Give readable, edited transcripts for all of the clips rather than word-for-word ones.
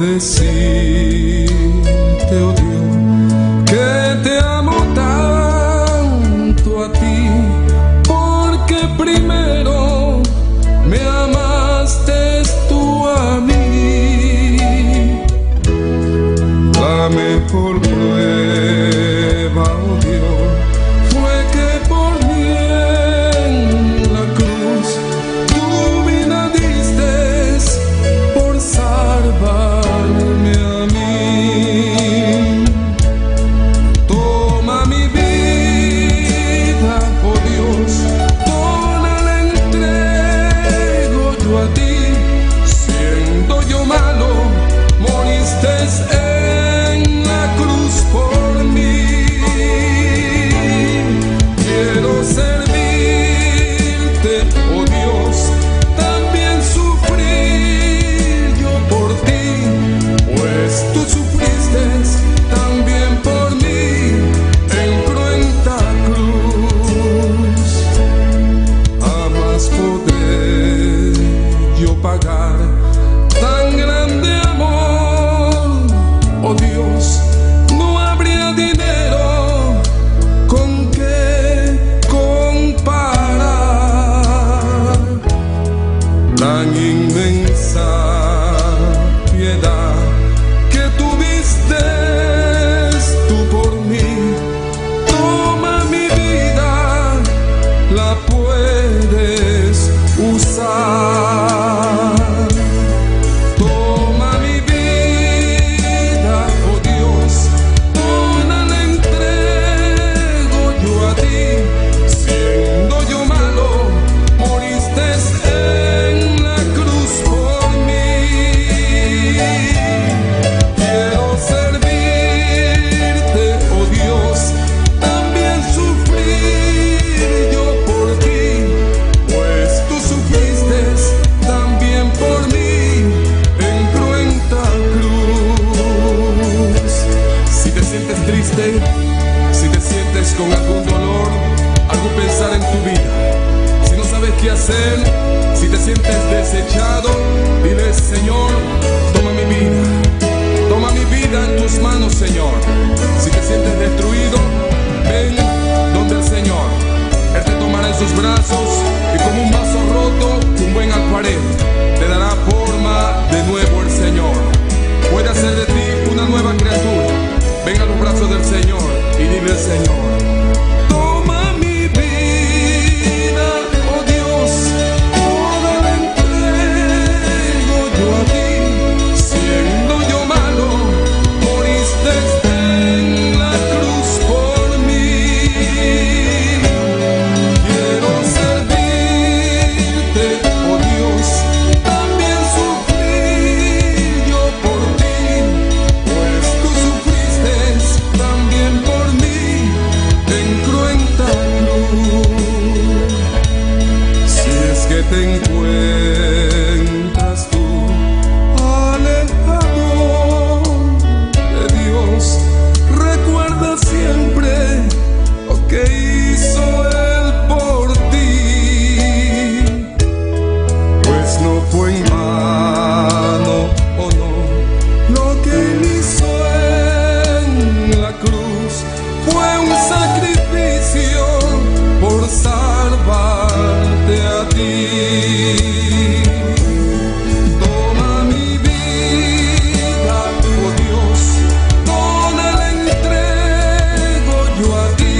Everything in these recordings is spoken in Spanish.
decirte, oh Dios, que te amo tanto a ti, porque primero me amaste tú a mí. La mejor prueba, oh Dios, fue que por mí en la cruz tu vida diste por salvarme a mí. Toma mi vida, oh Dios, toda la entrego yo a ti. Siendo yo malo, moriste en la cruz por mí. Quiero servirte, oh Dios, también sufrir yo por ti, pues tú sufriste también por mí en cruenta cruz. Jamás podré yo pagar tan grande amor, oh Dios, no habría dinero con que comparar tan inmensa piedad que tuviste tú por mí. Toma mi vida, la puedes usar. Toma mi vida, oh Dios, toda la entrego yo a ti. Siendo yo malo, moriste en la cruz por mí. Quiero servirte, oh Dios, también sufrir yo por ti, pues tú sufriste también por mí en cruenta cruz. Si te sientes triste, si te sientes con algún dolor, algún pensar en tu vida, si no sabes qué hacer, si te sientes desechado, dile: Señor, toma mi vida en tus manos, Señor. Si te sientes destruido, ven donde el Señor. Él te tomará en sus brazos y como un vaso roto, un buen alfarero, te dará forma de nuevo el Señor. Puede hacer de ti una nueva criatura. Ven a los brazos del Señor y dile: Señor, toma mi vida, oh Dios, toda la entrego yo a ti. Siendo yo malo, moriste en la cruz por mí. Quiero servirte, oh Dios, también sufrir yo por ti, pues tú sufriste también por mí en cruenta cruz. Si es que te encuentras tú alejado de Dios, recuerda siempre lo que hizo Él por ti, pues no fue en vano, oh no, lo que Él hizo en la cruz fue un sacrificio por salvarte a ti. Toma mi vida, oh Dios, toda la entrego yo a ti.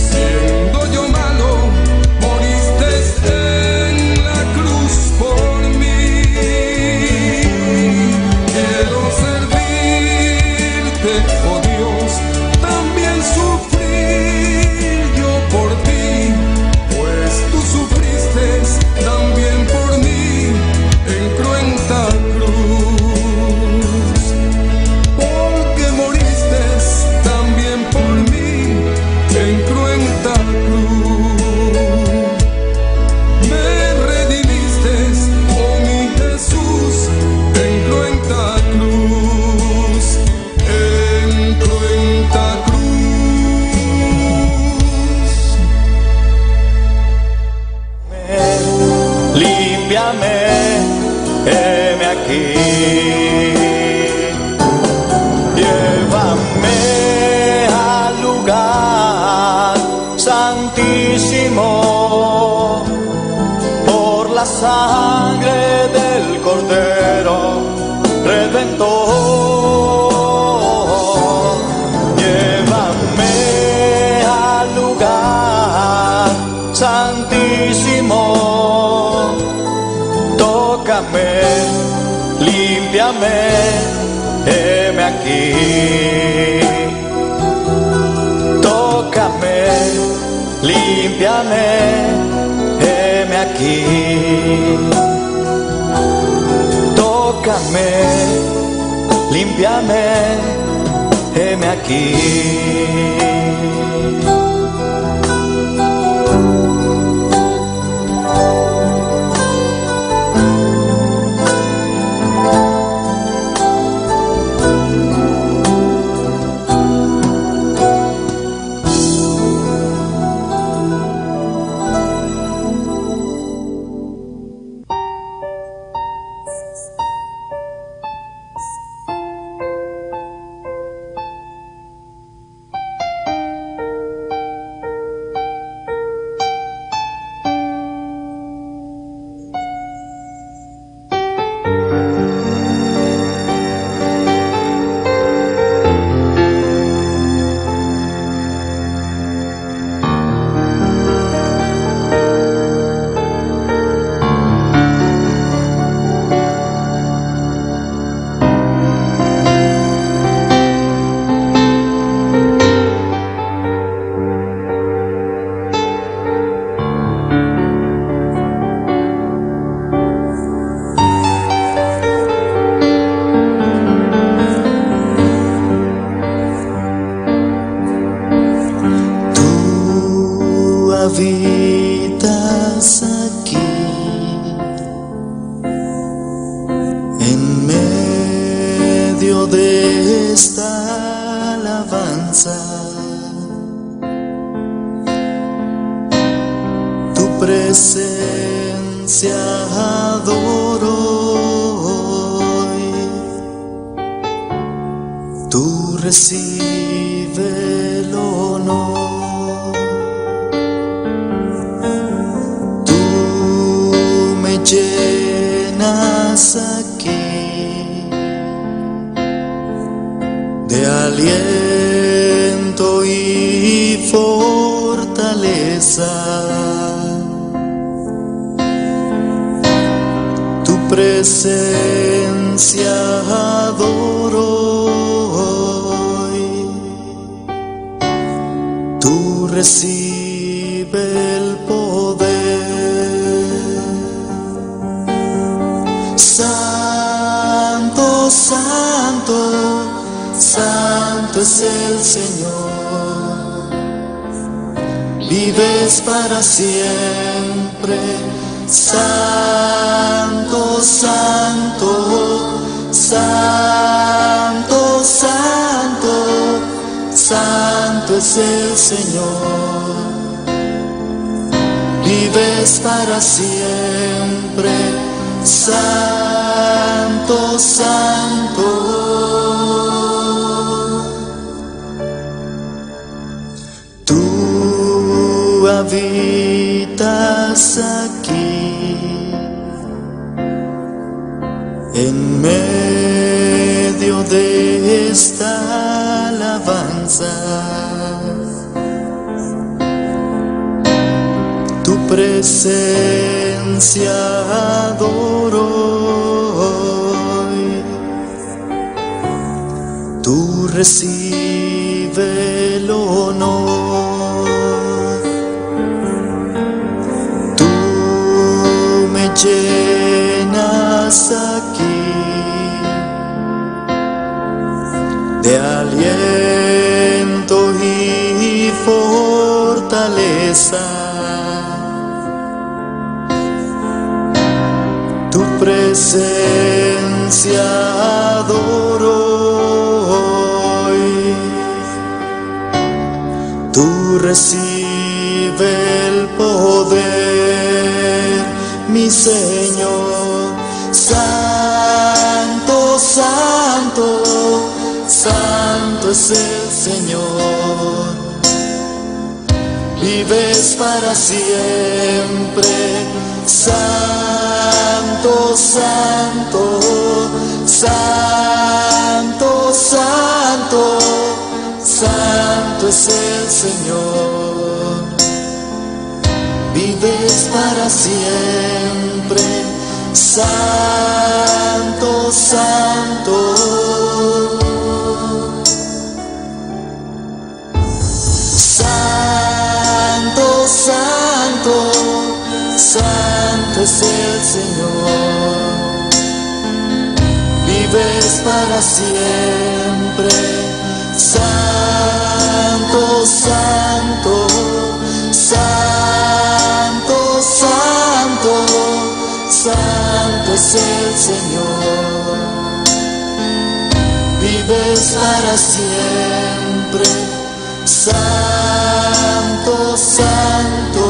Siendo yo malo, moriste en la cruz por mí. Quiero servirte, oh Dios, también sufrir yo por ti, pues tú sufriste también por mí en cruenta cruz. Porque moriste también por mí en cruenta cruz. Me redimiste, oh mi Jesús, en cruenta cruz, en cruenta cruz. Límpiame, heme aquí. Cordero Redentor. Llévame al lugar santísimo, tócame, límpiame, heme aquí. Tócame, límpiame, heme aquí. Tócame, límpiame, heme aquí. Habitas aquí en medio de esta alabanza. Tu presencia adoro hoy. Tú recibe el honor. Llenas aquí de aliento y fortaleza. Tu presencia adoro hoy. Tú recibe el poder. Santo, santo, santo es el Señor. Vives para siempre. Santo, santo, santo, santo, santo es el Señor. Vives para siempre. Santo, santo. Tú habitas aquí en medio de esta alabanza. Tu presencia adoro hoy. Tú recibe el honor. Tú me llenas aquí de aliento y fortaleza. Tu presencia adoro hoy. Tú recibe el poder, mi Señor. Santo, santo, santo es el Señor. Vives para siempre. Santo, santo, santo, santo, santo es el Señor. Vives para siempre, santo, santo. Santo, santo, santo es el Señor. Vives para siempre, santo, santo, santo, santo, santo es el Señor. Vives para siempre, santo, santo.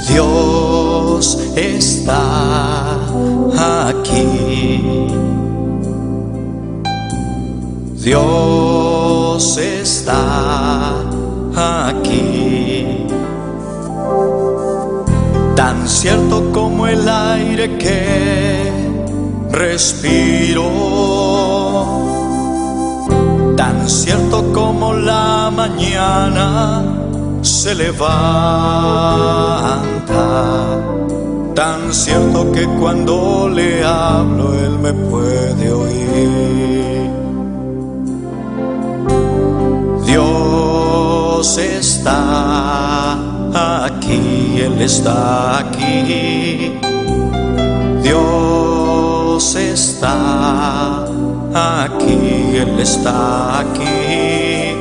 Dios está aquí. Dios está aquí. Tan cierto como el aire que respiro, tan cierto como la mañana se levanta, tan cierto que cuando le hablo Él me puede oír. Dios está aquí, Él está aquí. Dios está aquí, Él está aquí.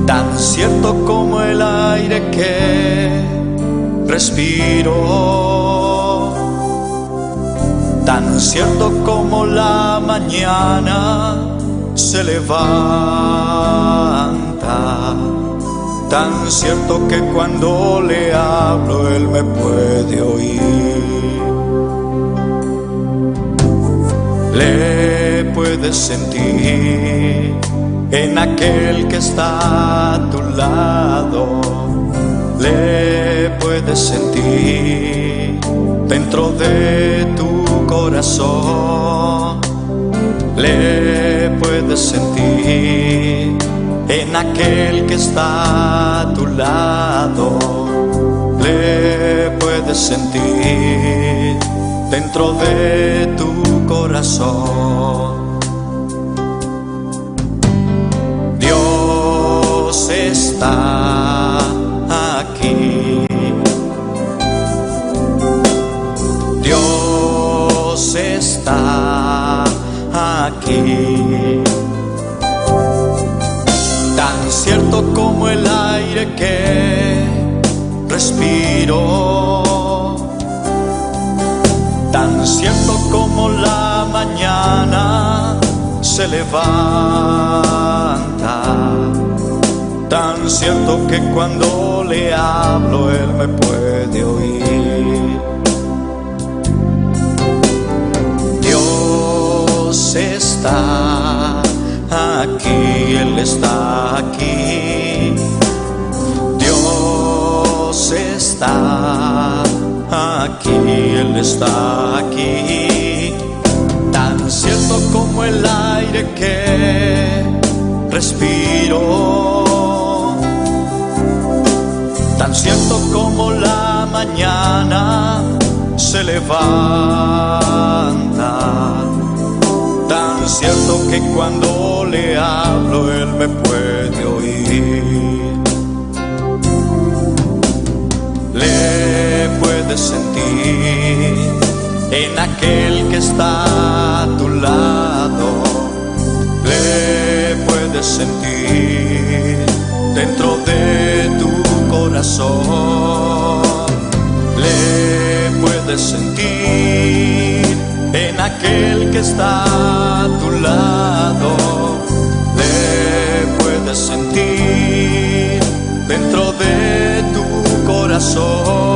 Tan cierto como el aire que respiro, tan cierto como la mañana se levanta, tan cierto que cuando le hablo Él me puede oír. Le puedes sentir en aquel que está a tu lado, le puedes sentir dentro de tu corazón, le puedes sentir en aquel que está a tu lado, le puedes sentir dentro de tu corazón. Dios está aquí. Dios está aquí. Tan cierto como el aire que respiro, tan cierto como la mañana se levanta, tan cierto que cuando le hablo Él me puede oír. Dios está aquí, Él está aquí. Dios está aquí, Él está aquí. Tan cierto como el aire que respiro, tan cierto como la mañana se levanta. Tan cierto que cuando le hablo Él me puede oír. Le puedes sentir en aquel que está a tu lado. Le puedes sentir dentro de tu corazón. Le puedes sentir en aquel que está a tu lado. Le puedes sentir dentro de tu corazón.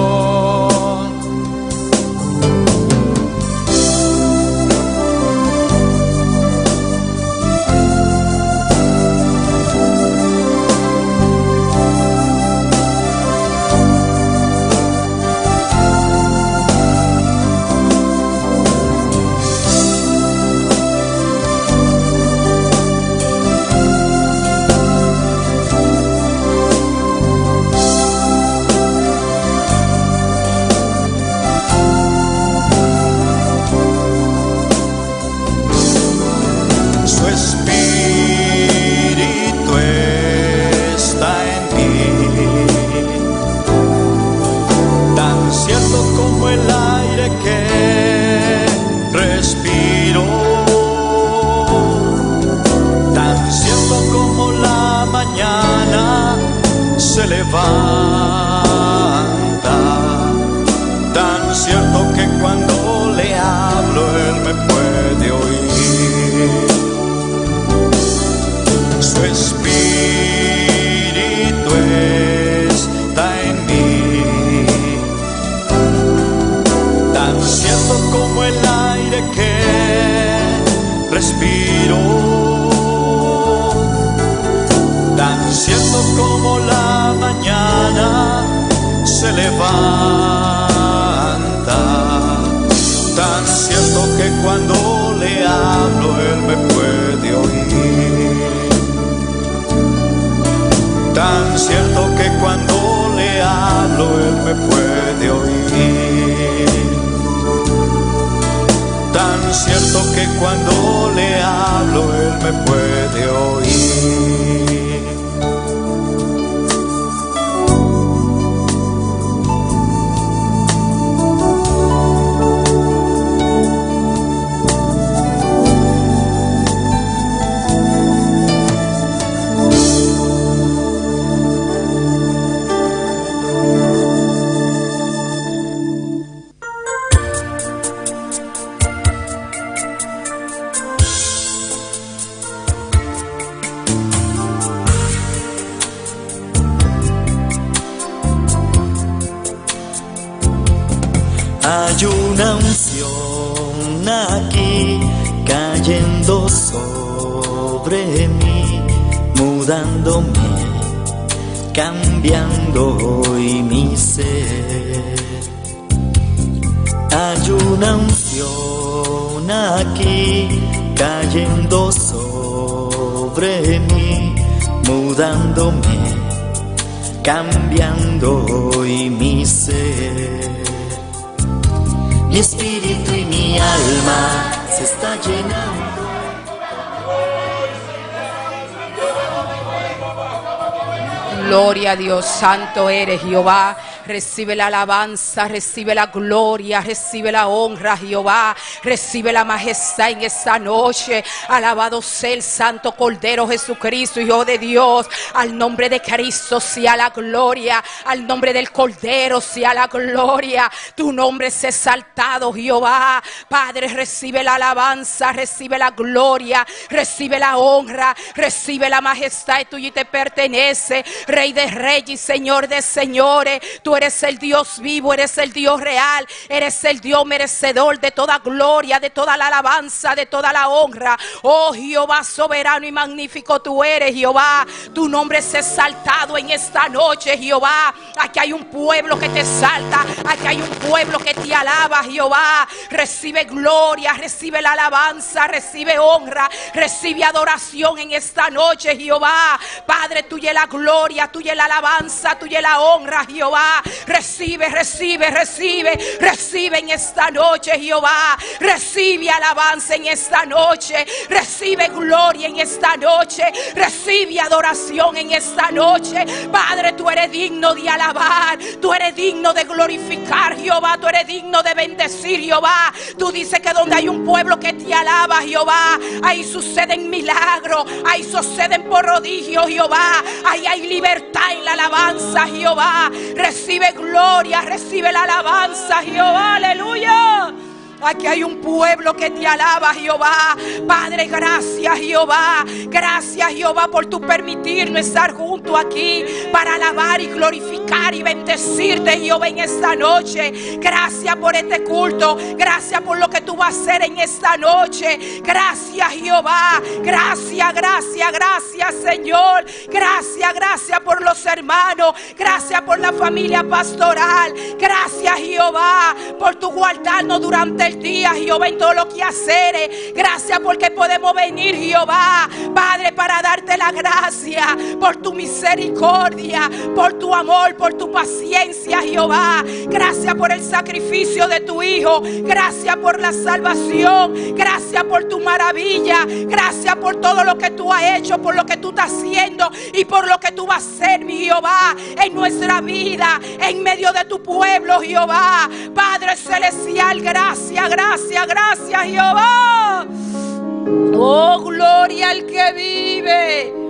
Se levanta, tan cierto que cuando le hablo Él me puede oír. Su espíritu está en mí, tan cierto como el aire que respiro, tan cierto como la mañana se levanta, tan cierto que cuando le hablo Él me puede oír, tan cierto que cuando le hablo Él me puede oír, tan cierto que cuando le hablo Él me puede oír. Hay una unción aquí cayendo sobre mí, mudándome, cambiando hoy mi ser. Hay una unción aquí cayendo sobre mí, mudándome, cambiando hoy mi ser. Mi espíritu y mi alma se está llenando. Gloria a Dios, santo eres Jehová. Recibe la alabanza, recibe la gloria, recibe la honra, Jehová. Recibe la majestad en esta noche. Alabado sea el Santo Cordero Jesucristo, Hijo de Dios. Al nombre de Cristo sea la gloria. Al nombre del Cordero sea la gloria. Tu nombre es exaltado, Jehová. Padre, recibe la alabanza, recibe la gloria, recibe la honra, recibe la majestad tuya y te pertenece. Rey de reyes y Señor de señores. Tú eres el Dios vivo, eres el Dios real, eres el Dios merecedor de toda gloria, de toda la alabanza, de toda la honra. Oh Jehová soberano y magnífico tú eres, Jehová. Tu nombre es exaltado en esta noche, Jehová. Aquí hay un pueblo que te exalta, aquí hay un pueblo que te alaba, Jehová. Recibe gloria, recibe la alabanza, recibe honra, recibe adoración en esta noche, Jehová. Padre, tuya es la gloria, tuya es la alabanza, tuya es la honra, Jehová. Recibe, recibe, recibe, recibe en esta noche, Jehová. Recibe alabanza en esta noche. Recibe gloria en esta noche. Recibe adoración en esta noche. Padre, tú eres digno de alabar. Tú eres digno de glorificar, Jehová. Tú eres digno de bendecir, Jehová. Tú dices que donde hay un pueblo que te alaba, Jehová, ahí suceden milagros, ahí suceden prodigios, Jehová. Ahí hay libertad en la alabanza, Jehová. Recibe gloria, recibe la alabanza, Jehová. Aleluya. Aquí hay un pueblo que te alaba, Jehová. Padre, gracias, Jehová. Gracias, Jehová, por tu permitirnos estar juntos aquí para alabar y glorificar y bendecirte, Jehová, en esta noche. Gracias por este culto. Gracias por lo que tú vas a hacer en esta noche. Gracias, Jehová. Gracias, gracias, gracias, Señor. Gracias, gracias por los hermanos. Gracias por la familia pastoral. Gracias, Jehová, por tu guardarnos durante el día, Jehová, en todo lo que hacer. Gracias porque podemos venir, Jehová, Padre, para darte la gracia por tu misericordia, por tu amor, por tu paciencia, Jehová. Gracias por el sacrificio de tu Hijo. Gracias por la salvación. Gracias por tu maravilla. Gracias por todo lo que tú has hecho, por lo que tú estás haciendo y por lo que tú vas a hacer, mi Jehová, en nuestra vida, en medio de tu pueblo, Jehová. Padre celestial, gracias, gracias, gracias, Jehová. Oh, gloria al que vive.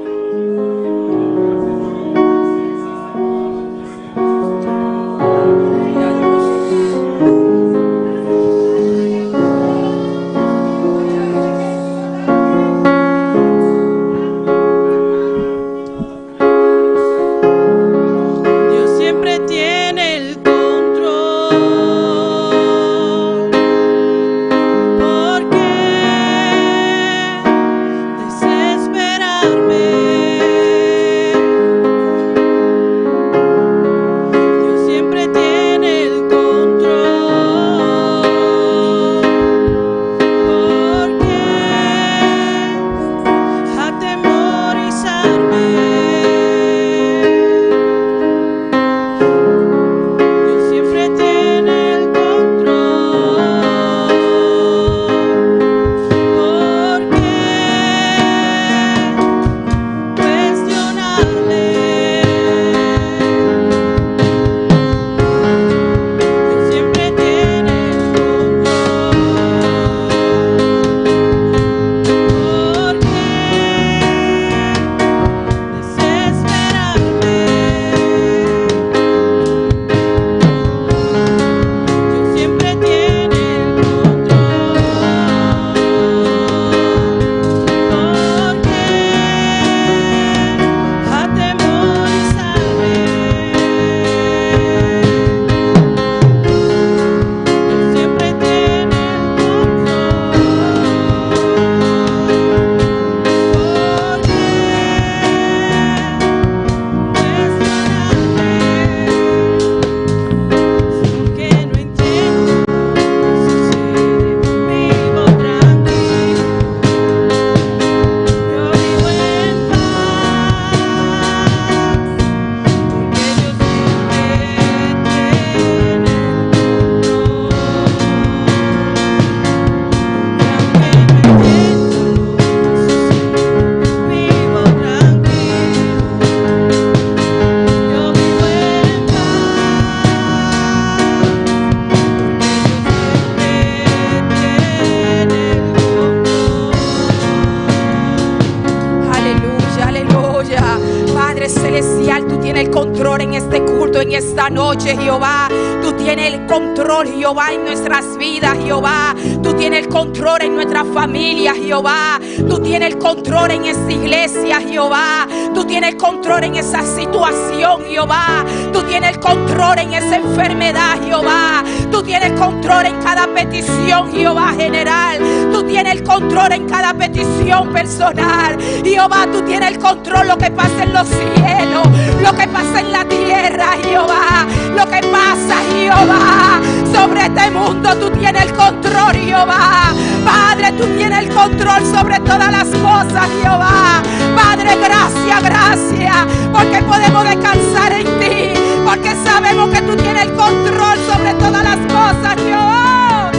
Esta noche, Jehová, tú tienes el control, Jehová, en nuestras vidas, Jehová. Tú tienes el control en nuestra familia, Jehová. Tú tienes el control en esta iglesia, Jehová. Tú tienes el control en esa situación, Jehová. Tú tienes el control en esa enfermedad, Jehová. Tú tienes el control en cada petición, Jehová, general. Tú tienes el control en cada petición personal, Jehová. Tú tienes el control lo que pasa en los cielos, lo que pasa en la tierra, Jehová. Lo que pasa, Jehová, sobre este mundo. Tú tienes el control, Jehová. Padre, tú tienes el control sobre todas las cosas, Jehová. Padre, gracias, gracias, porque podemos descansar en ti, porque porque sabemos que tú tienes el control sobre todas las cosas, Jehová.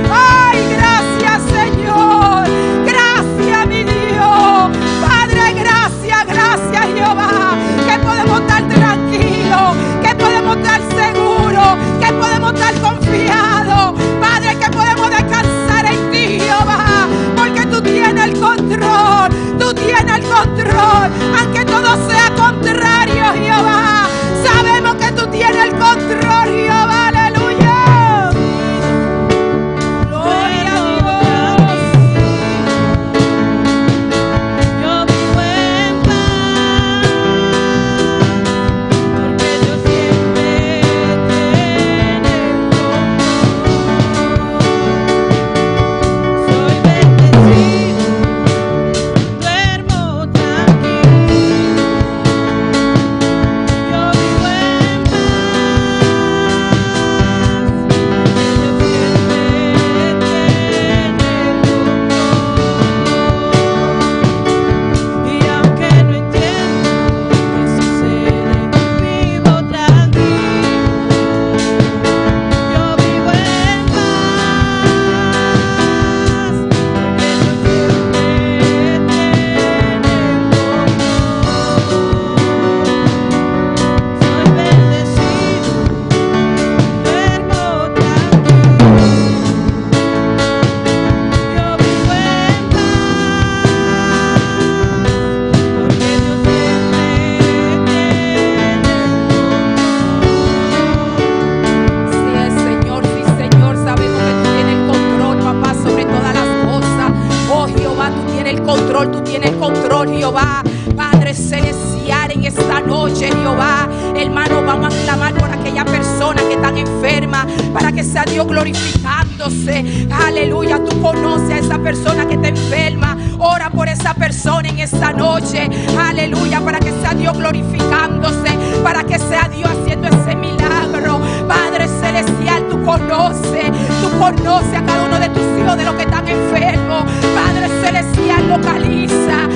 Ay, gracias, Señor. Gracias, mi Dios. Padre, gracias, gracias, Jehová. Que podemos estar tranquilos, que podemos estar seguros, que podemos estar confiados. Padre, que podemos descansar en ti, Jehová. Porque tú tienes el control, tú tienes el control. Aunque todo sea contrario, Jehová, sabemos que tú tienes el control, Jehová. Aleluya. Gloria a Dios. Yo vivo en paz, porque Dios siempre tiene el control. Soy bendecido, duermo tranquilo. Yo vivo en paz, Jehová. Padre celestial, en esta noche, Jehová, hermano, vamos a clamar por aquella persona que está enferma, para que sea Dios glorificándose. Aleluya, tú conoces a esa persona que está enferma. Ora por esa persona en esta noche. Aleluya, para que sea Dios glorificándose, para que sea Dios haciendo ese milagro. Padre celestial, tú conoces a cada uno de tus hijos, de los que están enfermos. Padre celestial, localízalo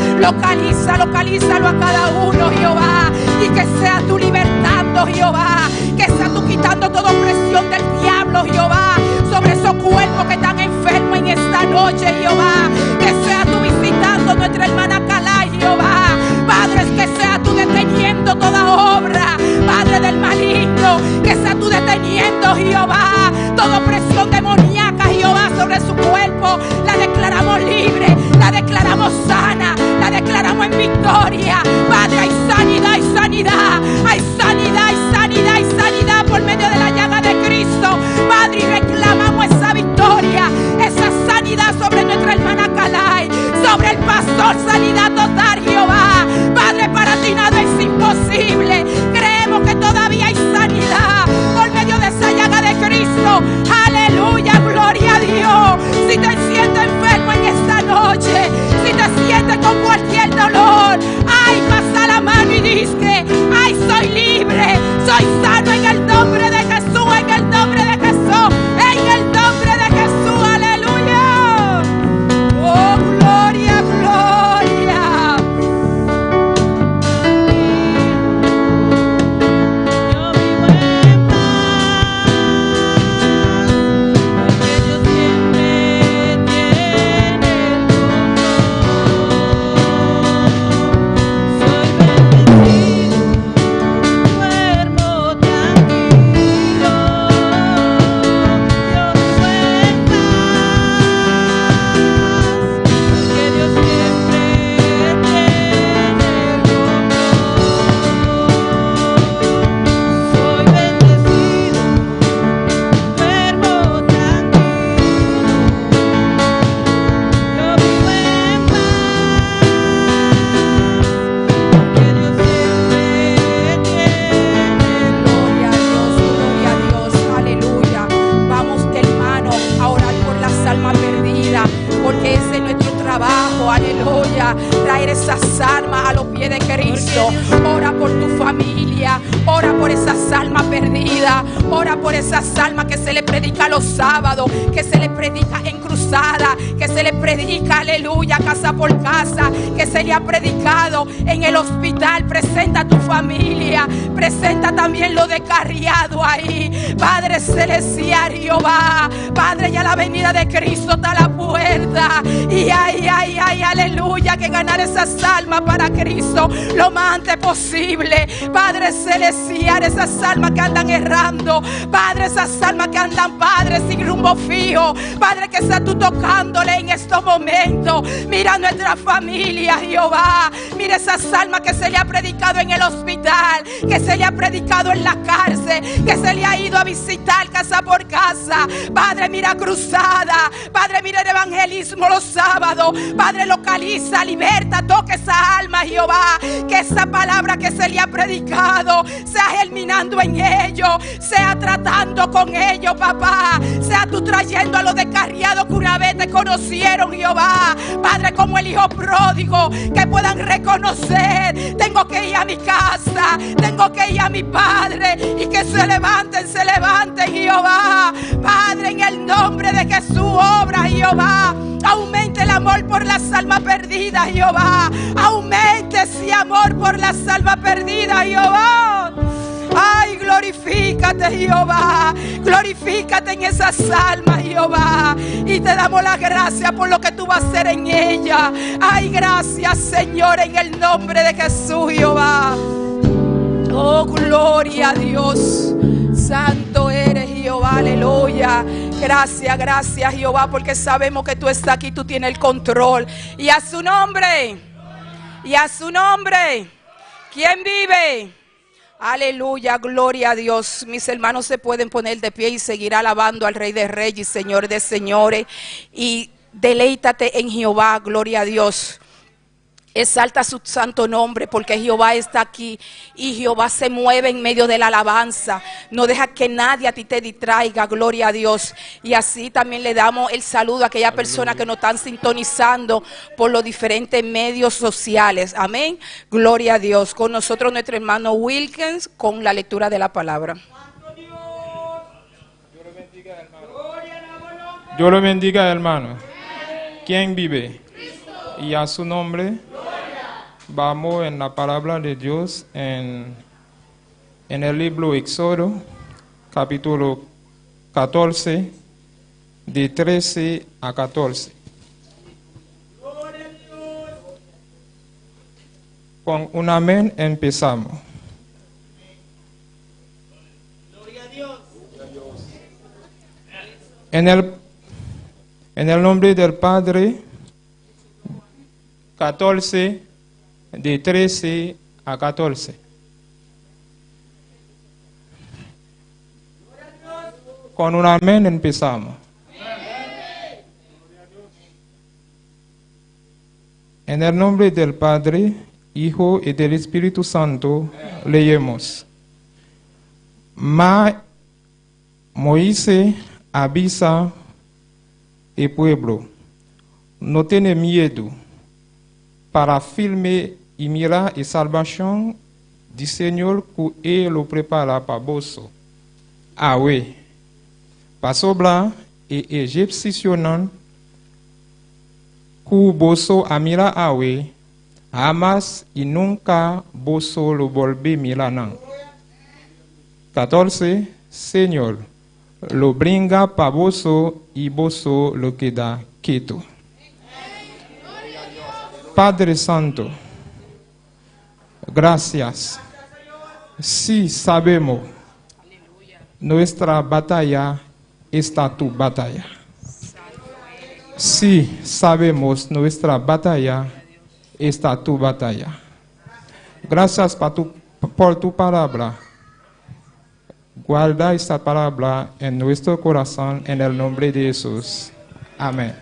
a cada uno, Jehová, y que sea tú libertando, Jehová, que sea tú quitando toda opresión del diablo, Jehová, sobre esos cuerpos que están enfermos en esta noche, Jehová, que sea tú visitando a nuestra hermana Calay, Jehová. Padre, que sea tú deteniendo toda obra, Padre, del maligno, que sea tú deteniendo, Jehová, toda opresión demoníaca, Jehová, sobre su cuerpo. La declaramos libre, la declaramos sana, la declaramos en victoria. Padre, hay sanidad, hay sanidad, hay sanidad, hay sanidad, hay sanidad por medio de la llaga de Cristo. Padre, y reclamamos esa victoria, esa sanidad sobre nuestra hermana Calay, sobre el pastor, sanidad total, Jehová. Padre, para ti nada es imposible. Creemos que todavía hay sanidad por medio de esa llaga de Cristo. Aleluya, gloria a Dios. Si te sientes enfermo en esta noche, si te sientes con cualquier dolor, ay, pasa la mano y dice: ay, soy libre, soy sano en el nombre de Jesús, en el nombre de Jesús, en el nombre de Jesús. Aleluya. Oh, gloria, gloria. yo vivo en paz, porque Dios siempre tiene el control. Soy bendecido, duermo tranquilo. Yo vivo en paz, porque Dios siempre tiene el control. Soy bendecido, duermo tranquilo. Yo vivo en paz, porque Dios siempre tiene el Gloria a Dios, aleluya. Vamos, hermano, a orar por las almas perdidas, porque ese es nuestro trabajo, aleluya. Traer esas almas a los pies de Cristo. Ora por tu familia, ora por esas almas perdidas, ora por esas almas que se le predica los sábados, que se le predica en cruzada. cruzada que se le predica, aleluya, casa por casa, que se le ha predicado en el hospital. Presenta a tu familia, presenta también lo descarriado ahí, Padre celestial, Jehová. Padre, ya la venida de Cristo está a la puerta, y ay, aleluya, que ganar esas almas para Cristo lo más antes posible. Padre celestial, esas almas que andan errando, Padre, esas almas que andan, Padre, sin rumbo fijo, Padre, que seas tú tocándole en estos momentos. Mira nuestra familia, Jehová. Mira esas almas que se le ha predicado en el hospital, que se le ha predicado en la cárcel, que se le ha ido a visitar casa por casa. Padre, mira cruzada, Padre, mira el evangelismo los sábados. Padre, localiza, liberta, toca esa alma, Jehová. Que esa palabra que se le ha predicado sea germinando en ellos, sea tratando con ellos, papá. Sea tú trayendo a los descarriados que una vez te conocieron, Jehová. Padre, como el hijo pródigo, que puedan reconocer: tengo que ir a mi casa, tengo que ir a mi padre, y que se levanten, Jehová. Padre, en el nombre de Jesús, obra, Jehová. Aumente el amor por las almas perdidas, Jehová. Aumente ese amor por las almas perdidas, Jehová. Ay, glorifícate, Jehová. Glorifícate en esas almas, Jehová. Y te damos la gracia por lo que tú vas a hacer en ellas. Ay, gracias, Señor, en el nombre de Jesús, Jehová. Oh, gloria a Dios. Santo eres, Jehová, aleluya. Gracias, Jehová, porque sabemos que tú estás aquí, tú tienes el control. Y a su nombre, ¿quién vive? Aleluya, gloria a Dios. Mis hermanos se pueden poner de pie y seguir alabando al Rey de Reyes y Señor de Señores. Y deleítate en Jehová, gloria a Dios. Exalta su santo nombre, porque Jehová está aquí y Jehová se mueve en medio de la alabanza. No deja que nadie a ti te distraiga, gloria a Dios. Y así también le damos el saludo a aquellas personas que nos están sintonizando por los diferentes medios sociales. Amén, gloria a Dios. Con nosotros nuestro hermano Wilkins con la lectura de la palabra. Dios lo bendiga, hermano. ¿Quién vive? Y a su nombre. Vamos en la palabra de Dios en el libro Éxodo, capítulo 14, de 13 a 14. Con un amén empezamos. En el nombre del Padre. 14, de 13 a 14. Con un amén empezamos. En el nombre del Padre, Hijo y del Espíritu Santo, leemos. Moisés avisa el pueblo: no tiene miedo. Para filmer y mirar la salvación del Señor que Él lo prepara para vosotros. Ah oui, pasó bla y egipcionan que vosotros a mirar ah oui, jamás y nunca vosotros lo volví mirar. 14. Señor lo brinda para vosotros y vosotros lo queda quieto. Padre Santo, gracias. Sí sabemos, nuestra batalla está tu batalla. Sí sabemos, nuestra batalla está tu batalla. Gracias por tu palabra. Guarda esta palabra en nuestro corazón en el nombre de Jesús. Amén.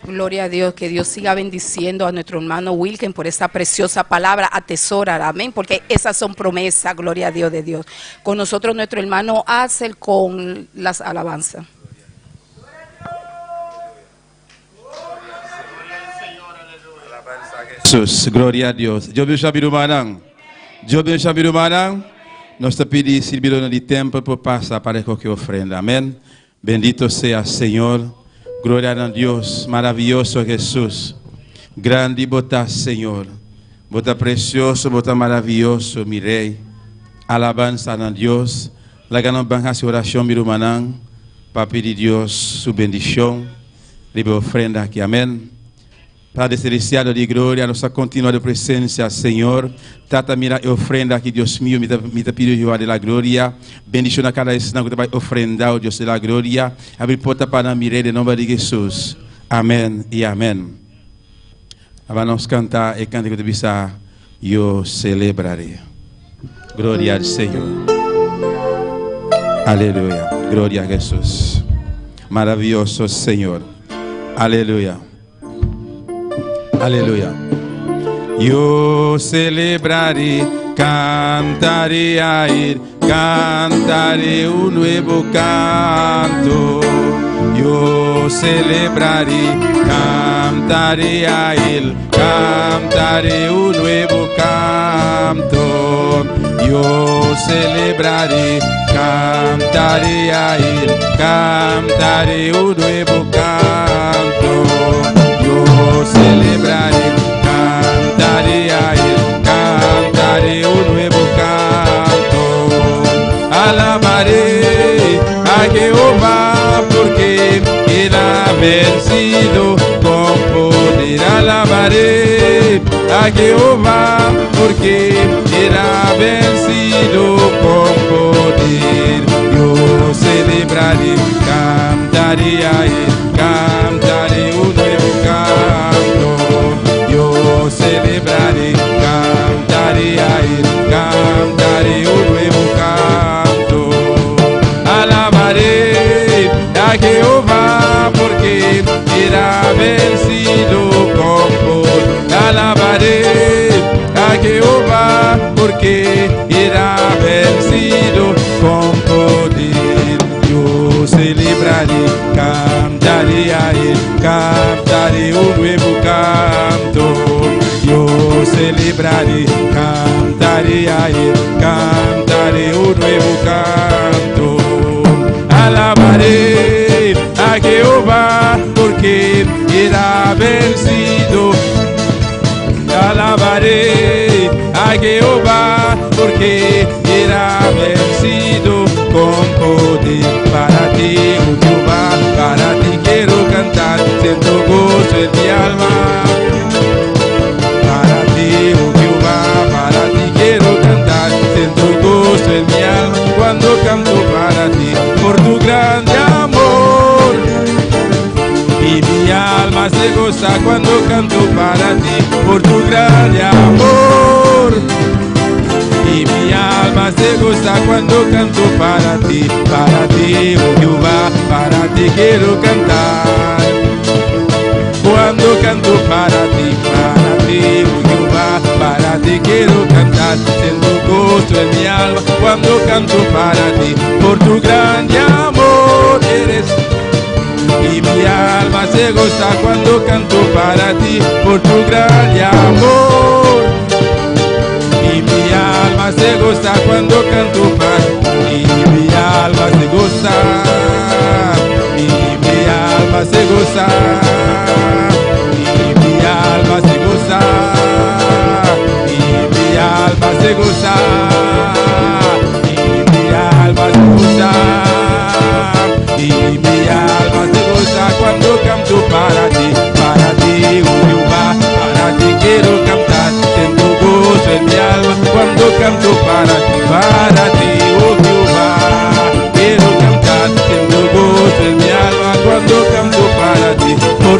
Gloria a Dios, que Dios siga bendiciendo a nuestro hermano Wilken por esa preciosa palabra, atesórala, amén, porque esas son promesas, gloria a Dios de Dios. Con nosotros nuestro hermano Axel con las alabanzas. Jesús, gloria a Dios. Yo bendigo a Manang. Nós te pedimos, servir de tempo para pasar para qualquer ofrenda. Amém. Bendito sea Senhor Gloria a Dios, maravilloso Jesús. Grande bota, Senhor. Bota precioso, bota maravilloso, mi Rey. Alabanza a Dios. La gran banca oración, mi hermano. Para pedir Dios su bendición. Libre ofrenda aquí, amén. Padre Celestial de gloria, nossa continuada presença, Senhor. Tata, mira a ofrenda aqui, Deus mío, me te pido Jehová de la gloria. Bendición a cada escena que vai ofrendar, Deus de la gloria. Abre porta para mim, em nome de Jesus. Amém e amém. Vamos cantar e cântico de bisa, eu celebrarei. Glória ao Senhor. Aleluia. Glória a Jesus. Maravilhoso Senhor. Aleluia. Aleluia. Eu celebrarei, cantarei a Ele, cantarei um novo canto. Eu celebrarei, cantarei a Ele, cantarei um novo canto. Eu celebrarei, cantarei a Ele, cantarei um novo canto. Eu celebrarei, cantarei a Ele, cantarei um novo canto. Alabarei a Jeová, porque Ele ha vencido com poder. Alabarei a Jeová, porque Ele ha vencido com poder. Eu celebrarei, cantarei a Ele, cantarei um novo canto. Eu celebrarei, cantarei a Ele, cantarei um novo canto. Alabarei a Jeová, porque Ele ha vencido com poder. Alabarei a Jeová, porque Ele ha vencido com poder. Eu celebrarei, cantarei a Ele, cantarei um novo canto. Eu celebrarei, cantarei a Ele, cantarei um novo canto. Alabarei a Jeová, porque Ele ha vencido. Alabarei a Jeová, porque Ele ha vencido com poder. Para ti, oh Jehová, para ti quiero cantar, siento gozo en mi alma. Para ti, oh Jehová, para ti quiero cantar, siento gozo en mi alma cuando canto para ti, por tu grande amor. Y mi alma se goza cuando canto para ti, por tu grande amor. Y mi alma se goza cuando canto para ti, oh Jehová, para ti quiero cantar. Cuando canto para ti, oh Jehová, para ti quiero cantar. Siento gozo en mi alma cuando canto para ti, por tu grande amor eres. Y mi alma se goza cuando canto para ti, por tu grande amor. Y mi alma se goza cuando canto para ti, y mi alma se goza, y mi alma se goza, y mi alma se goza, y mi alma se goza, y mi alma se goza, y mi alma se goza cuando canto para ti, oh Jehová, para ti quiero cantar, siento gozo en mi alma cuando canto para ti, oh Jehová, quiero cantar, siento gozo en mi alma cuando canto para ti, por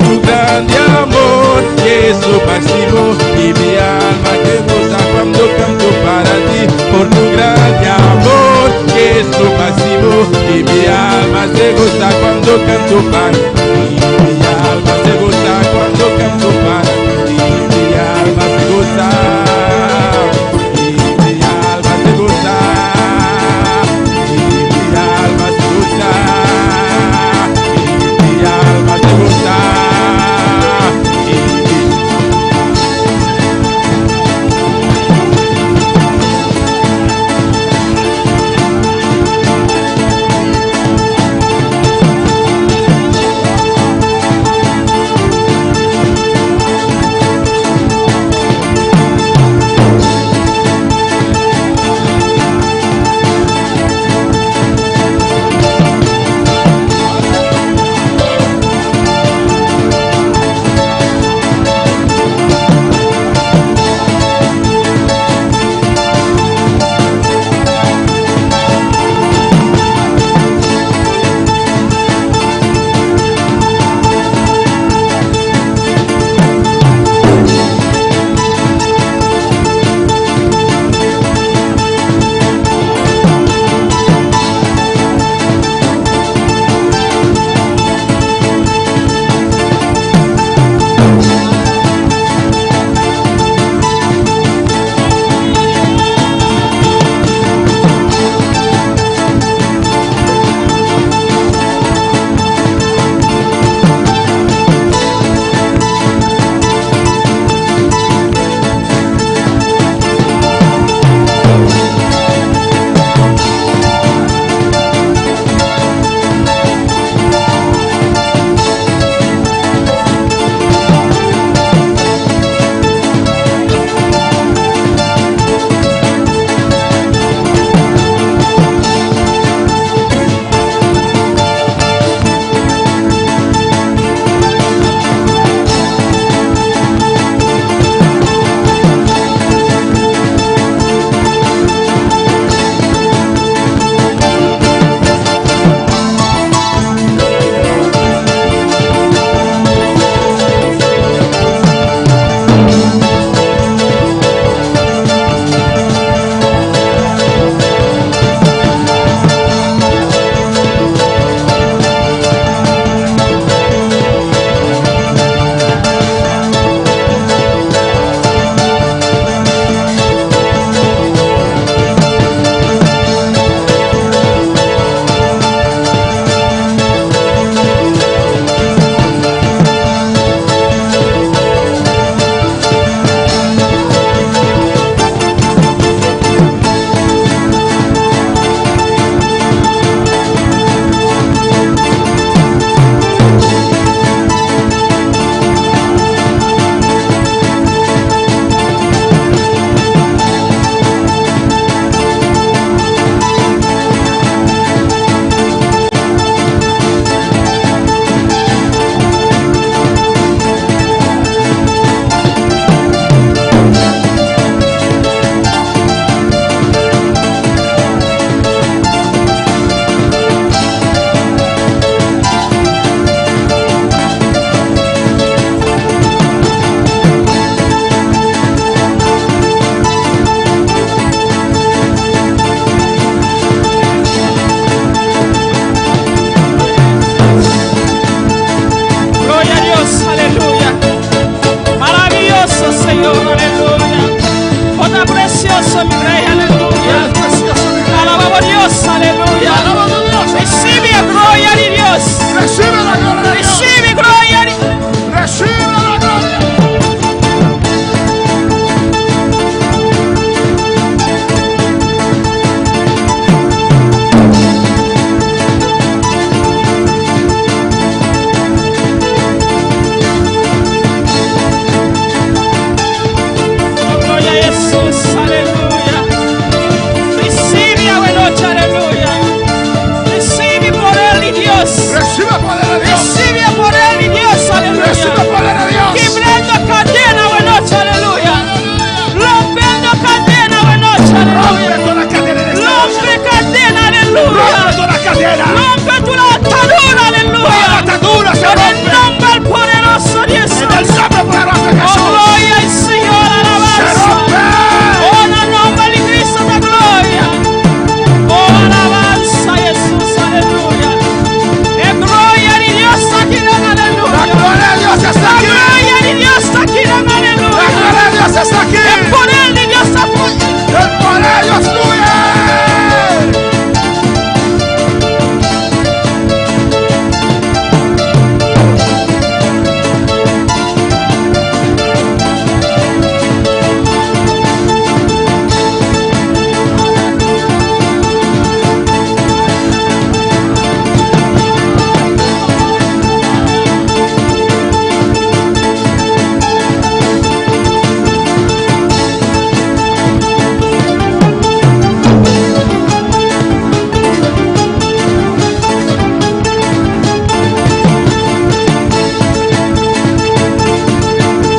aleluya. Maravilloso, Señor, aleluya. Cosa precioso, mi Rey, aleluya. Alabamos a Dios, aleluya. Recibe la gloria de Dios. Recibe la gloria de Dios. Recibe gloria de Recibe la gloria. gloria a Jesús, aleluya. Recibe a buena noche, aleluya. Recibe poder de Dios. Recibe poder de Dios. Recibe poder de Dios, aleluya. Recibe poder de Dios. Quebrando cadena, buena noche, aleluya. Rompiendo cadena, buena noche, Rompe aleluya. toda cadena de esta noche. Rompe cadena, aleluya. Rompe toda cadena. Rompe tu atadura, Toda aleluya. atadura se Por el rompe. nombre poderoso de Jesús. En el nombre poderoso de Oh, Jesús. gloria al Señor, Se alabanza. rompe. Oh, en el nombre de Cristo de gloria. Oh, alabanza a Jesús, aleluya. Es gloria de Dios aquí, La aleluya. gloria de Dios está La aquí. gloria de Dios aquí, La gloria aleluya. de Dios está aquí. El poder de Dios está aquí. El poder de Dios fluye.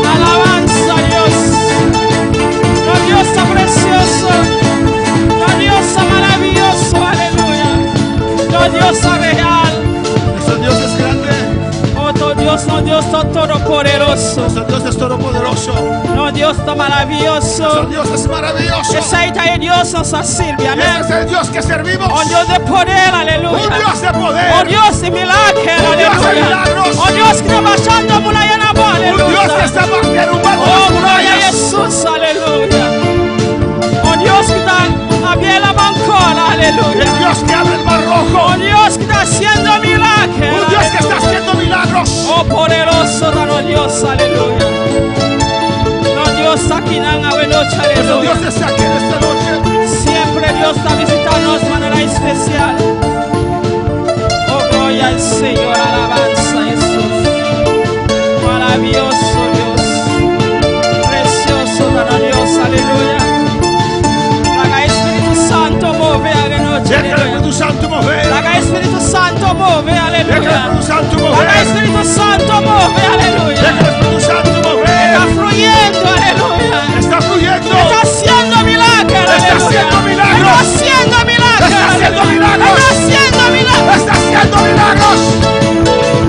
Alabanza a Dios. Glorioso, precioso. Glorioso, maravilloso, aleluya. Glorioso, real. Nuestro Dios es grande. Oh, tu Dios, no Dios, no todopoderoso. Nuestro Dios es todopoderoso. No Dios, no Nuestro maravilloso. Dios es maravilloso. Ese ahí está el Dios nos sirve, Ese amén. es el Dios que servimos. Oh, Dios de poder, aleluya. Un Dios de poder. Oh, Dios de milagros, Un Dios de aleluya. milagros. Oh, Dios que está bajando por la llana, Un Dios que aleluya. está derrumbando Oh, las gloria a murallas. Jesús, aleluya. Oh, Dios que está abriendo la bancona, aleluya. El Dios que abre el mar rojo. Oh, Dios que está haciendo milagros. Un Dios que está haciendo milagros. Oh, poderoso, dano Dios, aleluya. No, Dios aquí nada, buena noche, Nuestro aleluya. Dios está aquí en esta noche. Siempre Dios está visitándonos de manera especial. Oh, gloria al Señor, alabanza a Jesús. Maravilloso Dios. Precioso dano Dios, aleluya. Haga Espíritu Santo, move a la noche, Deja el aleluya. Espíritu Santo mover. Haga Espíritu Santo, move, Deja el aleluya. Espíritu Santo Haga mover. Espíritu Santo, move, Deja aleluya. el Espíritu Santo Está mover. fluyendo, aleluya. Está fluyendo. Está haciendo milagros, Está aleluya. haciendo milagros. Está haciendo milagros. Está haciendo aleluya. milagros. Está haciendo milagros. Está haciendo milagros.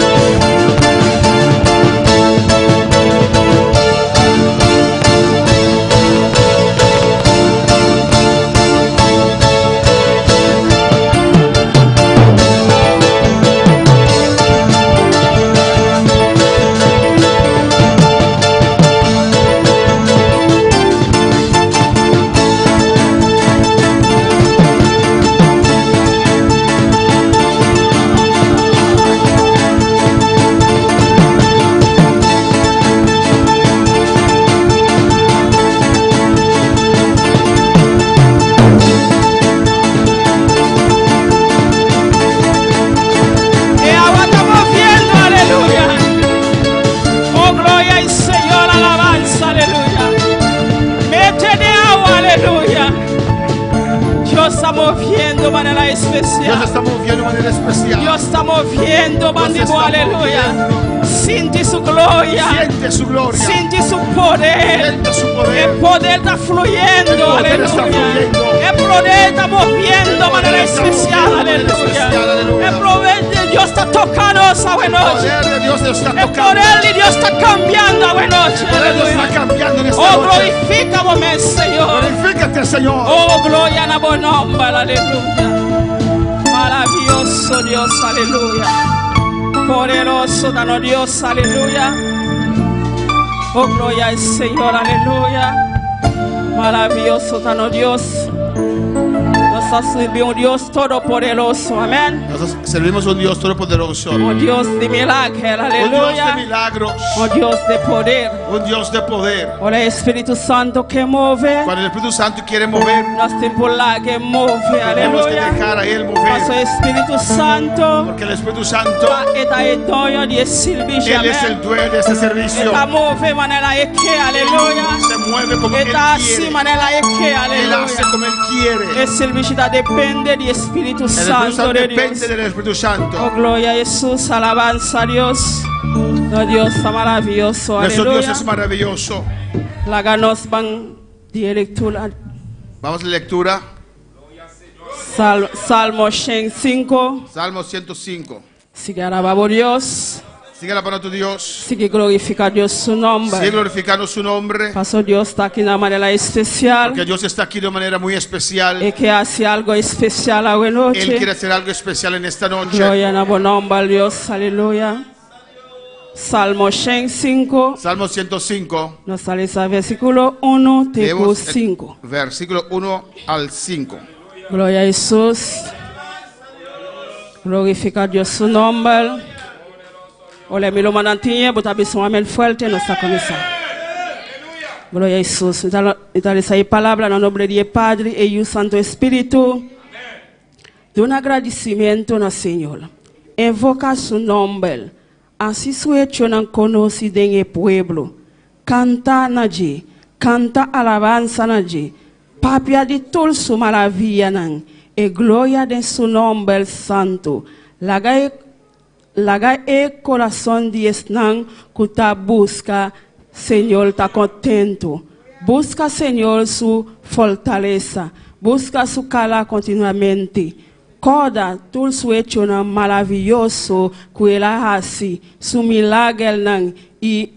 El agua está moviendo, aleluya. Oh, gloria al Señor, alabanza, aleluya. Mete de agua, aleluya. Dios está moviendo de manera Dios especial. está moviendo de manera especial. Dios está moviendo, bandido, está aleluya. moviendo. Siente su gloria. Siente su gloria. Siente su poder. Siente su El poder. poder está fluyendo, El poder está aleluya. fluyendo. El poder está moviendo de manera está especial, moviendo de manera aleluya. especial, aleluya. El poder de Dios está tocando esa El buena noche. poder de Dios te está El tocando. poder de Dios está cambiando a buena noche, El poder de Dios está aleluya. cambiando en esta Oh, noche. glorificamos, Señor. Glorifícate, Señor. Oh, gloria a buen nombre, aleluya. Maravilloso Dios, aleluya. Poderoso, dano Dios, aleluya. Oh, gloria al Señor, aleluya. Maravilloso tan Dios. Nos sirve un Dios todopoderoso, amén. Nosotros servimos a un Dios todopoderoso. Un Dios de milagros, Un Dios de aleluya. milagros. Un Dios de poder. Un Dios de poder. O el Espíritu Santo que mueve. Cuando el Espíritu Santo quiere mover, Nos tiempo la que mueve, tenemos que aleluya. dejar a Él Paso mover. Espíritu Santo. Porque el Espíritu Santo, Eta es dueño de servicio, Él es el amén. dueño de este servicio. Eta mueve manera que, aleluya. Se mueve como Él Eta así quiere. manera que, Él aleluya. hace como Él quiere. El servicio depende del Espíritu El Espíritu Santo Santo de depende Dios. del Espíritu Oh, Santo. gloria a Jesús, alabanza a Dios. Oh, Dios está maravilloso, Nuestro Dios aleluya. es maravilloso. La ganos van de lectura. Vamos a la lectura. Salmo 5. Salmo 105. Sigue alabando a Dios. Sigue alabando a tu Dios. Sigue glorificar Dios su Sigue nombre. glorificando su nombre. Pasó Dios está aquí de una manera especial. Porque Dios está aquí de manera muy especial. Y que hace algo especial a la Él noche. quiere hacer algo especial en esta noche. Gloria a buen nombre a Dios, aleluya. Salmo 5. Salmo 105. Nos sale ese versículo 1, Leemos el 5. versículo 1 al 5. Gloria a Jesús. Glorifica a Dios su nombre. Olha, me lo manantinha, botar bem amém fuerte, nós está começando. Glória a Jesus. Então, essa aí palavra no nome de Padre e o Santo Espírito. De um agradecimento ao Senhor. Invoca su nome. Assim su hecho não conhecido em el pueblo. Canta naji. Canta alabanza naji. Papia de toda su maravilha nan. E glória de su nome santo. Laga e coração de esnan que ta busca, Senhor, está contento. Busca, Senhor, su fortaleza. Busca su cala continuamente. Coda todo su hecho nan maravilhoso que ela hace, su milagre nan e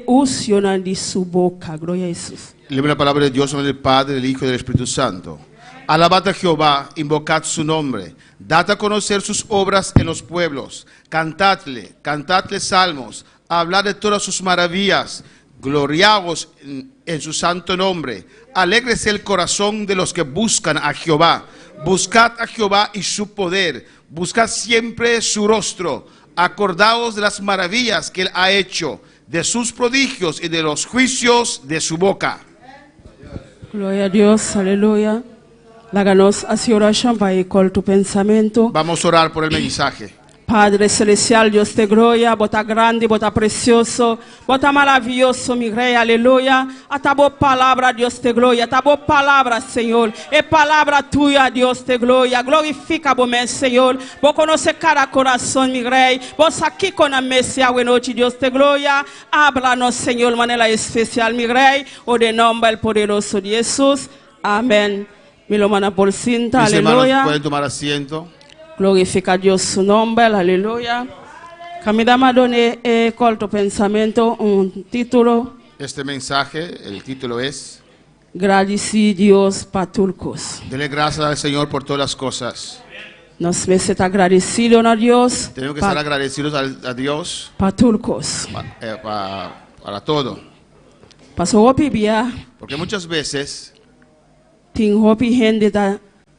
uso nan de su boca. Gloria a Jesús. Leemos la palabra de Dios en el Padre, del Hijo y del Espíritu Santo. Alabad a Jehová, invocad su nombre, dad a conocer sus obras en los pueblos, cantadle salmos, hablad de todas sus maravillas, gloriaos en su santo nombre, alégrese el corazón de los que buscan a Jehová, buscad a Jehová y su poder, buscad siempre su rostro, acordaos de las maravillas que él ha hecho, de sus prodigios y de los juicios de su boca. Gloria a Dios, aleluya. Láganos así oración para ir con tu pensamiento. Vamos a orar por el mensaje. Padre celestial, Dios te gloria, bota grande, bota precioso, bota maravilloso, mi rey, aleluya. A ta boa palavra, Dios te gloria, a ta boa palavra, Senhor. É palavra tua, Dios te gloria. Glorifica, bom Senhor. Vou conhecer cada coração, mi rei. Vos aqui com a mesa, a noite, Dios te gloria. Háblanos, Senhor, de maneira especial, mi rei. O de nombre poderoso de Jesus. Amén. Mi lo mana por cinta, Mis hermanos aleluya. pueden tomar asiento. Glorifica a Dios su nombre, aleluya. Camida Madone, con tu pensamiento, un título. Este mensaje, el título es: Agradeci Dios patulcos. Dele gracias al Señor por todas las cosas. Nos meses agradecido a Dios. Tenemos que estar agradecidos a Dios Patulcos. para todo. Pasó hopi bia, Porque muchas veces ting hopi gente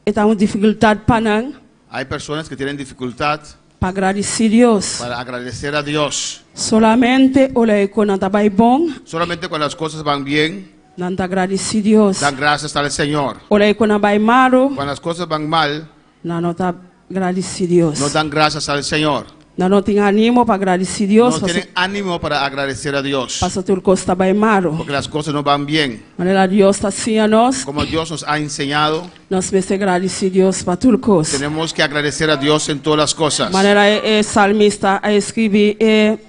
está una dificultad panan, hay personas que tienen dificultad para agradecer Dios. para agradecer a Dios. Solamente ole con nada bon, Solamente cuando las cosas van bien, nada agradecer Dios. dan gracias al Señor. Ole con nada malo, Cuando las cosas van mal, nada agradecer Dios. no dan gracias al Señor. No tienen ánimo para agradecer Dios. No tienen ánimo para agradecer a Dios. Pasa tu costa bem malo. Porque las cosas no van bien. Manera Dios está assim a nós. Como Dios nos ha enseñado, Nós vamos agradecer Deus para tudo coisa. tenemos que agradecer a Dios en todas las cosas. Manera salmista a escrever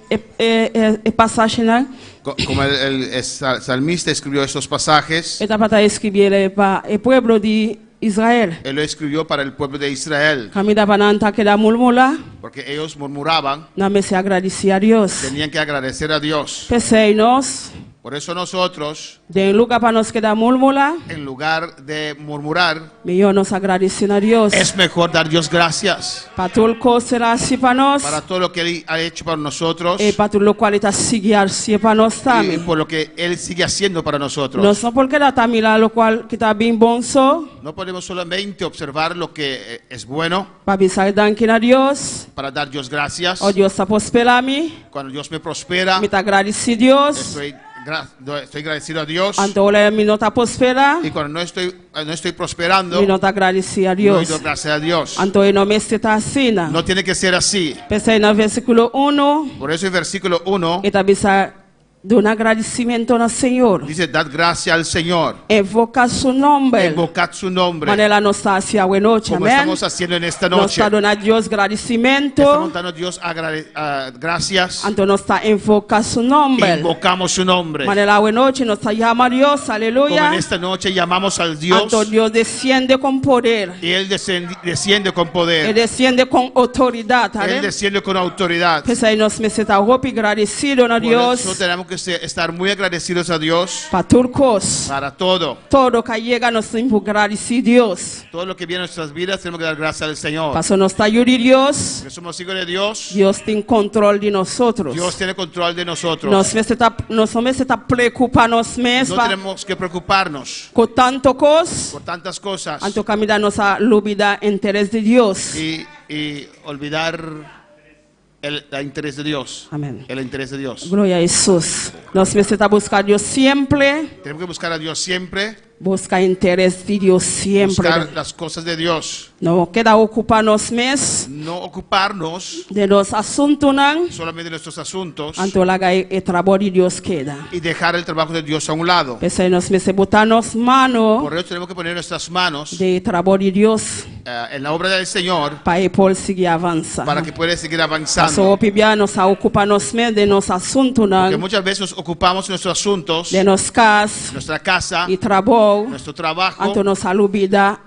passagem, né? Como el salmista escribió estos pasajes, Ele para escrever para o povo de Israel. él lo escribió para el pueblo de Israel. Camida para não que da murmura, Porque ellos murmuraban, não me se agradecer a Deus. tenían que agradecer a Dios. Pensei nós, Por eso nosotros, de en lugar para nos quedar murmurar, en lugar de murmurar, mejor nos agradecen a Dios. es mejor dar Dios gracias Para todo el que será así para nos, para todo lo que Él ha hecho para nosotros y para todo lo cual está siguiendo así para nos y también. por lo que Él sigue haciendo para nosotros. No son porque la tamila lo cual que está bien bonzo, No podemos solamente observar lo que es bueno para avisar dankin a Dios, para dar Dios gracias. o Dios está prospera a mí, Cuando Dios me prospera, me está agradecido Dios, estoy agradecido a Dios. antes mi no está prospera, Y cuando no estoy prosperando, mi no está agradecido a no Dios. doy gracias a Dios. Antes no me está así. No tiene que ser así. Pensé en el versículo 1, Por eso el versículo 1 está avisar de un agradecimiento al Señor. dice, dad gracias al Señor. Evoca su nombre. Invocad su nombre. Manera nos está hacia buena noche. Como Amén. estamos haciendo en esta Nos noche. está dando a Dios agradecimiento. Estamos dando a Dios gracias. Antes nos está enfoca su nombre. Invocamos su nombre. Manera buena noche nos está llama a Dios. Como Aleluya. en esta noche llamamos al Dios. Antes Dios desciende con poder. Y Él desciende con Él poder. desciende con autoridad. Él Amén. desciende con autoridad. Pues ahí nos me está agradecido a Por Dios. eso tenemos que estar muy agradecidos a Dios Para turcos. para todo. Todo que llega nos agradecido Dios. Todo lo que viene en nuestras vidas tenemos que dar gracias al Señor. Paso nos está ayudando Dios. Que somos hijos de Dios. Dios tiene control de nosotros. Dios tiene control de nosotros. Nos me está preocupando nos mes No tenemos que preocuparnos con tanto cos. por tantas cosas Anto camida nos a lubida interés de Dios. y olvidar el interés de Dios. Amén. El interés de Dios. Gloria a Jesús. Nos necesita buscar Dios siempre. Tenemos que buscar a Dios siempre. Busca interés de Dios siempre. Buscar las cosas de Dios. No queda ocuparnos mes No ocuparnos de los asuntos nan. solamente de nuestros asuntos Anto la el trabajo de Dios queda. y dejar el trabajo de Dios a un lado. Pese nos me se botarnos mano Por eso tenemos que poner nuestras manos de trabajo de Dios en la obra del Señor para Paul sigue avanza. para que pueda seguir So avanzando. pibia nos ocuparnos mes de los asuntos Porque nan. muchas veces nos ocupamos de nuestros asuntos, De nos cas nuestra casa, y trabajo. nuestro trabajo, Anto nos alubida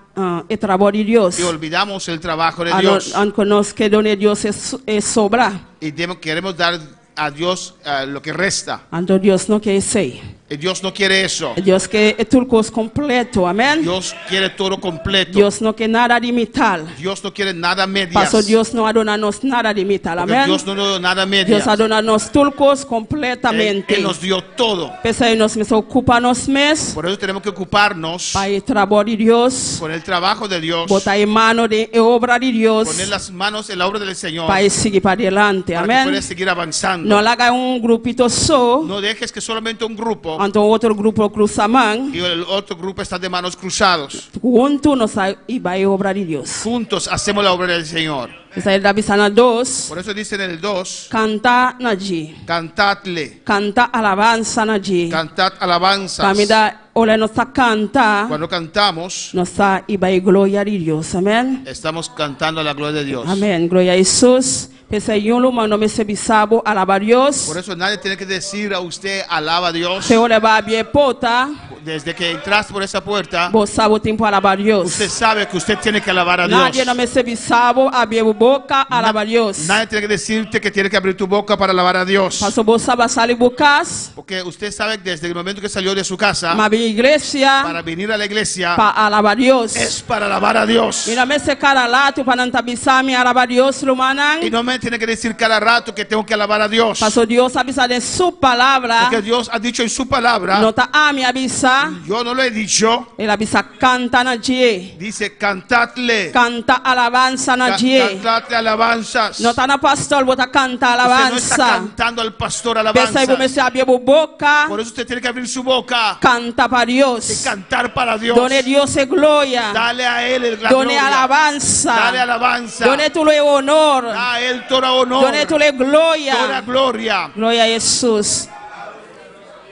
el trabajo de Dios. y olvidamos el trabajo de Dios. Anto nos que donde Dios es sobra. Y queremos dar a Dios lo que resta. Anto Dios no quiere ser. Y Dios no quiere eso. Dios que es turcos completo. Amén. Dios quiere todo completo. Dios no quiere nada de metal. Dios no quiere nada medias. Paso Dios no adónanos nada de metal. Porque Amén. Dios no nos dio nada medias. Dios adónanos turcos completamente. Él nos dio todo. Pese nos me ocupa nos mes. Por eso tenemos que ocuparnos Para el trabajo de Dios. con el trabajo de Dios. Botar en mano de obra de Dios. Poner las manos en la obra del Señor. Para seguir para adelante. Para que Amén. puedas seguir avanzando. No la haga un grupito so. No dejes que solamente un grupo Anto otro grupo cruzamán. y el otro grupo está de manos cruzados. Juntos nos iba a obra de Dios. Juntos hacemos la obra del Señor. Esa es la visana 2. Por eso dice en el 2, Canta naji. cantadle, Canta alabanza naji. cantad alabanzas. Camida ole nos canta. Cuando cantamos, Nos iba a gloria de Dios. Amén. estamos cantando la gloria de Dios. Amén. Gloria a Jesús. Pese yo lo mando me se bisabo alaba a Dios. Por eso nadie tiene que decir a usted alaba a Dios. Se ole va a bien pota. Desde que entraste por esa puerta, Vos sabo tiempo alaba a Dios. usted sabe que usted tiene que alabar a Dios. Nadie no me se bisabo a bien boca alaba a Dios. Nadie tiene que decirte que tiene que abrir tu boca para alabar a Dios. Paso vos sabes salir bucas. Porque usted sabe que desde el momento que salió de su casa Ma mi iglesia. para venir a la iglesia Para alabar a Dios. es para alabar a Dios. Mira me se cara la tu para antabisami alaba a Dios lo manan. Y no me tiene que decir cada rato que tengo que alabar a Dios. Paso Dios avisa de su palabra. Porque Dios ha dicho en su palabra, No ta ami avisa. yo no lo he dicho, El avisa canta na je. dice cantadle, Canta alabanza na je. cantadle alabanzas. No ta na pastor bota canta Usted no está alabanza. cantando al pastor Pesa y alabanza. me se abie boca. Por eso usted tiene que abrir su boca Canta para y Dios. cantar para Dios. Done Dios es gloria. Dale a Él la Done gloria. alabanza. Dale alabanza. Done tu le honor. Da a Él toda honor. Done tu le Toda gloria. gloria. Gloria a Jesús.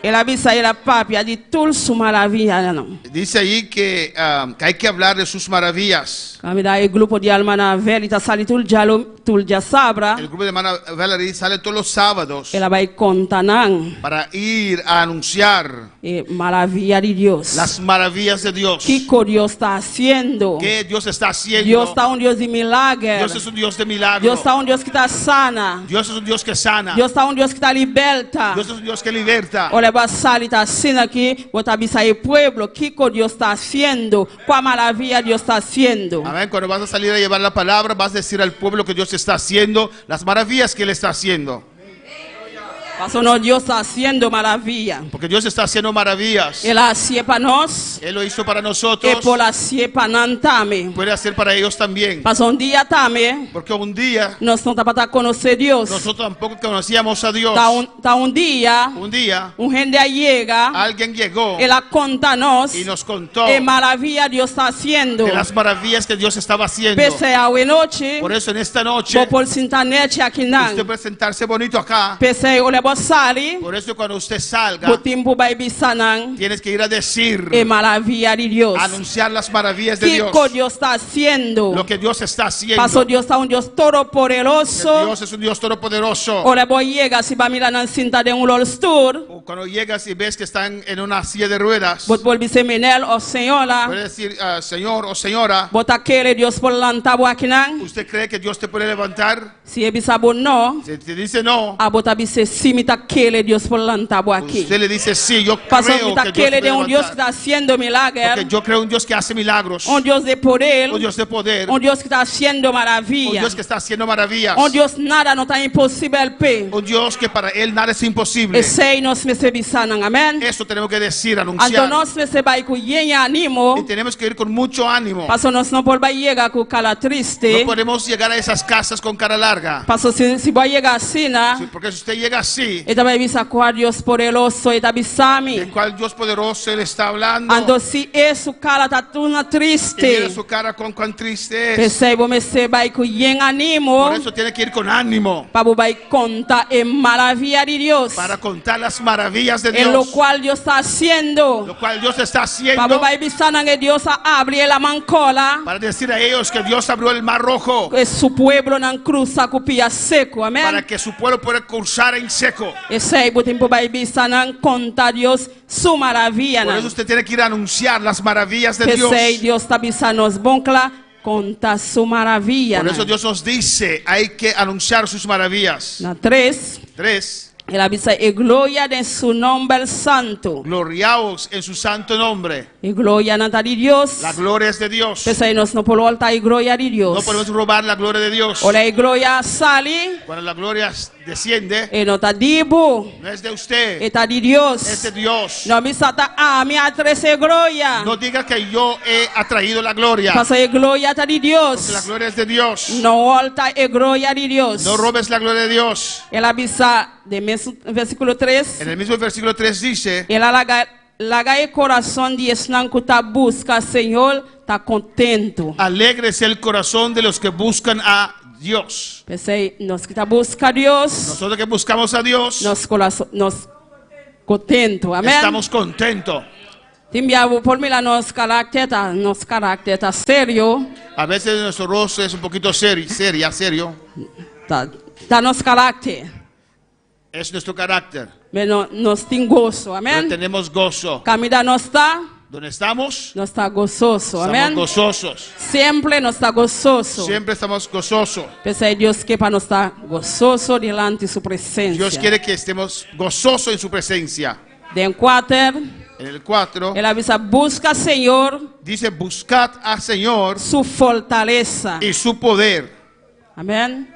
El avisa y la papi a di tul su maravilla. No. Dice ahí que hay que hablar de sus maravillas. Camida el grupo de almana verita sali tul ya sabra. El grupo de hermana Valerie sale todos los sábados El vai contanan. para ir a anunciar Maravilla de Dios. las maravillas de Dios. ¿Qué Dios está haciendo? ¿Qué Dios está haciendo? Dios está un Dios de milagre. Dios es un Dios de milagro. Dios está un Dios que está sana. Dios es un Dios que sana. Dios está un Dios que está liberta. Dios es un Dios que liberta. O le va a salir a cena aquí, vos avisa al pueblo qué Dios está haciendo, cuál maravilla Dios está haciendo. Amén. Cuando vas a salir a llevar la palabra, vas a decir al pueblo que Dios está haciendo, las maravillas que Él está haciendo. Pastor, no, Dios está haciendo maravilla. Porque Dios está haciendo maravillas. Él hacía para nos, Él lo hizo para y nosotros. por hacer para nantame. Puede hacer para ellos también. Pasó un día también, Porque un día nos no está para conocer Dios. nosotros tampoco conocíamos a Dios. Ta un día, Un día un gente llega, alguien llegó él contanos, y nos contó qué maravilla Dios está haciendo. de las maravillas que Dios estaba haciendo. Pese a hoy noche, Por eso en esta noche por internet aquí usted nan. puede sentarse bonito acá. Pese a ole sali, Por eso cuando usted salga por tiempo baby sanan, tienes que ir a decir, maravilla de Dios. anunciar las maravillas de ¿Qué Dios. Dios está haciendo? Lo que Dios está haciendo. Pasó Dios está un Dios todopoderoso. Dios es un Dios todopoderoso. Ole voy llega si va mirar en cinta de un lolstur. O cuando llegas y ves que están en una silla de ruedas, Bot volví seminel o señora. puedes decir, señor o señora, Bot aquele Dios por lantabo aquí nan. ¿usted cree que Dios te puede levantar? Si ebisabo no. Si te dice no, A bot abise simita aquele Dios por lantabo aquí. usted le dice sí, yo Pasó creo mita que Dios aquele te de un puede Dios que levantar. está haciendo milagros. Porque yo creo en un Dios que hace milagros, Un Dios de poder. un Dios de poder, Un Dios que está haciendo un maravilla. Dios que está haciendo maravillas, Un Dios nada no está imposible pe. un Dios que para Él nada es imposible. Ese nos me se bisanan. Amén. Eso tenemos que decir, Ando anunciar. nos me se va con ánimo. Y tenemos que ir con mucho ánimo. Pasó nos no por va llega con cara triste. No podemos llegar a esas casas con cara larga. Pasó si va a llegar así, ¿no? Sí, porque si usted llega así, Esta vai bisa kwa Dios poderoso esta ¿de bisami. cuál Dios poderoso Él está hablando? Ando si su cara tá tuna Y mira triste. su cara con cuán triste es. Percebo me se vai com yen animo. Por eso tiene que ir con ánimo Para vai contar en maravilla de Dios. para contar las maravillas de En lo Dios, cual Dios está haciendo. lo cual Dios está haciendo, Para vai bisana que Dios abre la mancola. para decir a ellos que Dios abrió el mar rojo Que su pueblo nan cruza cupia seco. para Amén. que su pueblo pueda cruzar en seco. Esse o tempo vai bisana contar Dios su maravilla. Por eso usted tiene que ir a anunciar las maravillas de Dios. Pensei, Deus está nos boncla conta su maravilla. Por eso Dios nos dice, hay que anunciar sus maravillas. Na 3, 3. ela dice, e gloria de su nombre santo. Gloriaos en su santo nombre. E gloria na de Deus. La gloria es de Dios. Pensei, nós não podemos altar e gloria de No Deus. podemos robar la gloria de Dios. Olha, e gloria sali, Cuando la gloria desciende, e não tá dibo, no es de usted, e tá de Deus. es de Dios. Não me sata a minha trece gloria. No diga que yo he atraído la gloria. Passa e gloria tá de Deus. La gloria es de Dios. Não alta e gloria de Deus. No robes la gloria de Dios. Ela bisa de versículo 3. En el mismo versículo 3 dice, Ela larga o coração de esnan que tá busca, Senhor, tá contento. alegre es el corazón de los que buscan a Dios. Pensei, nós que tá busca Deus, Nosotros que buscamos a Dios, nós coração, nós contento. Amém. estamos contentos. Timbiavo por mim lá nosso caráter tá sério, A veces nuestro rostro es un poquito serio. tá nosso caráter. Es nuestro carácter. Mas nós tem gozo, Pero amém. tenemos gozo. Caminhar nós tá ¿Dónde estamos? gozoso, Estamos amém. gozosos. Sempre nós tá gozoso. Siempre estamos gozosos. Pensei, Deus que para nós tá gozoso diante de sua presença. Dios quiere que estemos gozosos en su presencia. Den 4, En el 4 ela avisa, busca, Senhor, dice, buscad al Señor sua fortaleza. y su poder. Amém.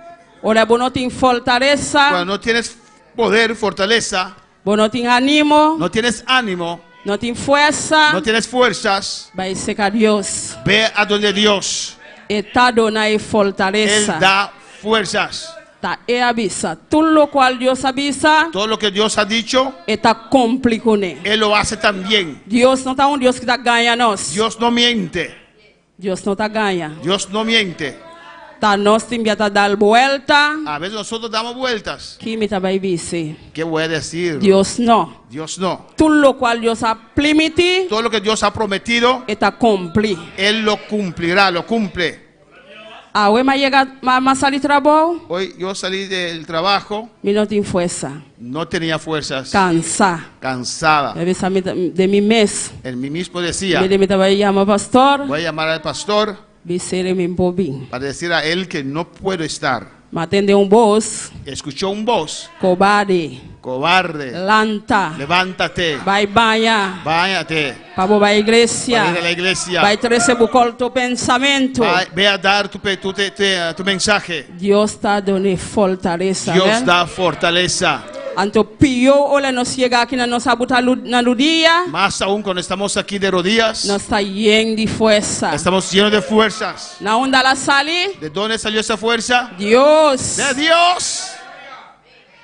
Olha, bom não tem fortaleza, Cuando no tienes poder, fortaleza, bom não tem ânimo, no tienes ánimo, não tem força, no tienes fuerzas, vai secar Deus. ve a donde Dios. E tá dona e Él fortaleza. da fuerzas. Tá e avisa. Tudo lo qual Deus avisa, Todo lo que Dios ha dicho, e tá complicone. Él lo hace también. Deus não tá um Deus que tá ganha nós. Dios no miente. Deus não tá ganha. Dios no miente. Tá nós tem que dar volta. A veces nosotros damos vueltas. Que me tá vai vice. ¿Qué voy a decir? Deus não. Dios no. Tudo lo qual Deus ha permitido, Todo lo que Dios ha prometido, e tá cumprir. Él lo cumplirá, lo cumple. A hoje mas chega mas sair trabalho, Hoy yo salí del trabajo, me não tem força. no tenía fuerzas, Cansar. cansada. Eu pensava de mim mesmo. Él mismo decía, Me estava chamando pastor, voy a llamar al pastor me ser me bobinho. para decir a él que no puedo estar. Matende voz. escuchó un voz, Cobarde. cobarde, Lanta. levántate, Vai banha. váyate, Para a igreja. para ir a la iglesia, Vai trazer o teu pensamento. ve a dar tu mensaje. Deus está dando fortaleza. Dios da fortaleza. Anto pio olha nos chega aqui na nossa buta na dia. Más aún cuando estamos aquí de rodillas, Nós está lleno de força. estamos llenos de fuerzas. Na onda la sali. ¿De dónde salió esa fuerza? Deus. De Dios.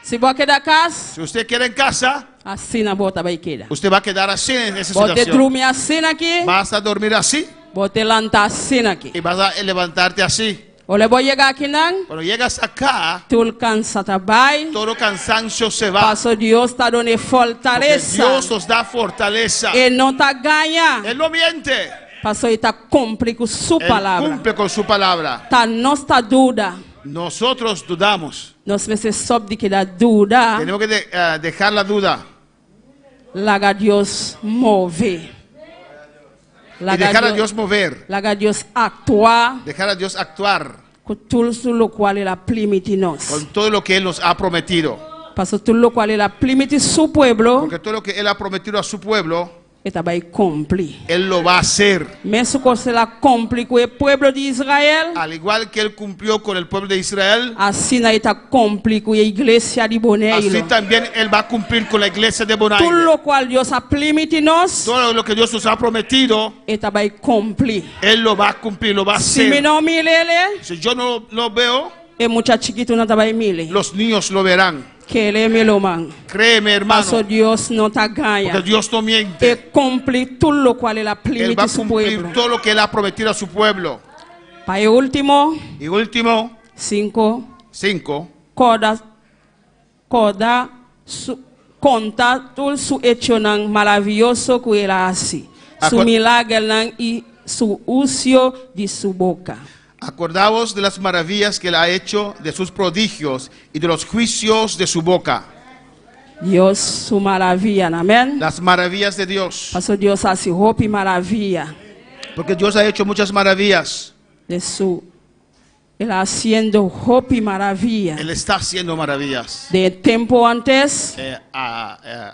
Se você quer da casa, Si usted quiere en casa, assim na bota vai quedar. usted va a quedar así en esa Bote situación. dormir assim aqui. Vas a dormir así Bote lantar assim aqui. y vas a levantarte así. Olha, vou chegar aqui não. Cuando llegas acá, Tu cansa trabalho. todo cansancio se va. Passo Deus está dando Porque fortaleza. Dios nos da fortaleza. Ele não tá ganha. Él no miente. Passo ele está cumpre com sua Él palavra. cumple con su palabra. Tá não está dúvida. Nosotros dudamos. Nós precisamos sob de que da dúvida. Tenemos que dejar la duda Laga Deus move. y dejar a Dios mover. Laga Deus actuar Dejar a Dios actuar com tudo o qual ele permite nós. con todo lo que Él nos ha prometido. Passo tudo o qual ele permite seu pueblo. Porque todo lo que Él ha prometido a su pueblo, Ele vai cumprir. Él lo va a hacer. Mesmo que ela cumpre com o povo de Israel, Al igual que Él cumplió con el pueblo de Israel, assim ele está cumpre com a igreja de así Boneiro. también Él va a cumplir con la iglesia de Tudo Bonaire. o qual Deus ha permite nós, Todo lo que Dios nos ha prometido, ele vai cumprir. Él lo va a cumplir, lo va a Se me hacer. não mire ele, Si yo no lo veo, é muito chiquito não vai mire. los niños lo verán. Que ele é meu man. Créeme, hermano, Passo Deus não tá ganha. porque Dios no E miente. cumpre tudo o qual ele Él va permite a seu cumplir pueblo. todo lo que Él ha prometido a su pueblo. Para o último, Y último, 5, 5. conta tudo su hecho nan maravilhoso que ele hace. Su Acu- milagre nan y su uso de su boca. Acordaos de las maravillas que Él ha hecho, de sus prodigios y de los juicios de su boca. Deus, su maravilha, amém? Las maravillas de Dios. Pastor Deus hace roupa e maravilha Porque Dios ha hecho muchas maravillas. de su. Ele haciendo roupa e maravilha. Él está haciendo maravillas. De tempo antes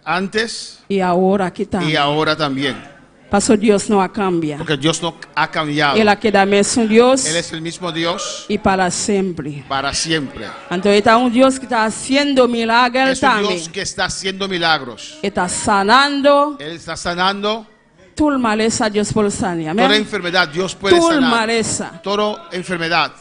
Antes e agora aqui y também. ahora también. Pastor Deus não cambia. Porque Dios no ha cambiado. Ele queda mesmo Deus Él es el mismo Dios e para sempre. para siempre. Então ele está Deus que está fazendo milagre Es un também. Dios que está haciendo milagros. Ele está sanando. Él está sanando Tudo maleza Deus pode sanar. toda Amém? enfermedad. Dios puede Tudo sanar maleza. toda enfermedad.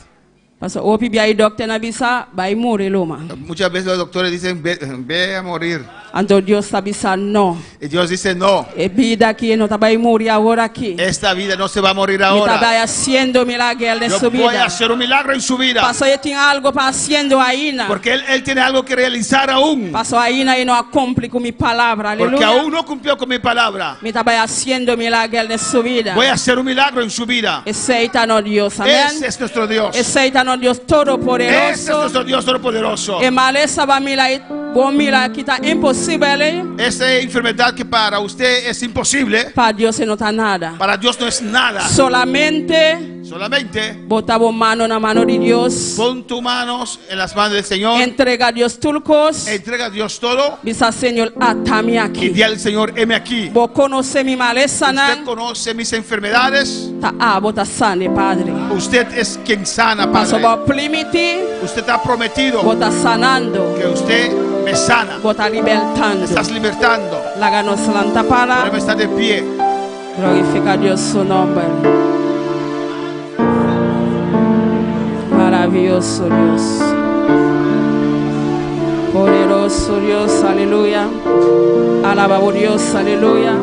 Pastor, o pibi aí doctor na bisa vai morrer loma. Muchas veces los doctores dicen, ve a morir. Então Deus está bisa não. Y Dios dice, no, E vida aqui não tá vai morrer agora aqui. esta vida no se va a morir Ele está ahora. vai haciendo milagre Yo nessa voy a vida. hacer un milagro en su vida. Pastor, ele tem algo para haciendo ainda. Porque él tiene algo que realizar aún. Pastor, ainda ele não cumpre com minha palavra. Porque Aleluia. aún no cumplió con mi palabra. Me está vai haciendo milagre nessa vida. Voy a hacer un milagro en su vida. Esse aí tá no Deus, amém? Ese es nuestro Dios. Esse aí tá no Deus Ese es todo-poderoso. nuestro Dios todopoderoso. E maleza vai milagre, bom milagre que tá impossível, hein? Esa enfermedad que para usted es imposible, Para Deus não tá nada. para Dios no es nada. Solamente Solamente botar a mano na mano de Deus. pon tus manos en las manos del Señor. Entrega a Deus tudo coisa. Entrega a Dios todo. Bisa Senhor, atame Y aqui. di al Señor, heme aquí. Vou conhecer minha maleza, Usted não? conoce mis enfermedades. Tá, bota sane, Padre. Usted es quien sana, Passo Padre. vou permitir, Usted ha prometido bota sanando, que usted me sana. bota libertando. Estás libertando. Laga nos lanta para. Ahora me está de pie. Glorifica a Deus seu nome. Maravilhoso Deus. Poderoso Deus, aleluia. Alabado Deus, aleluia.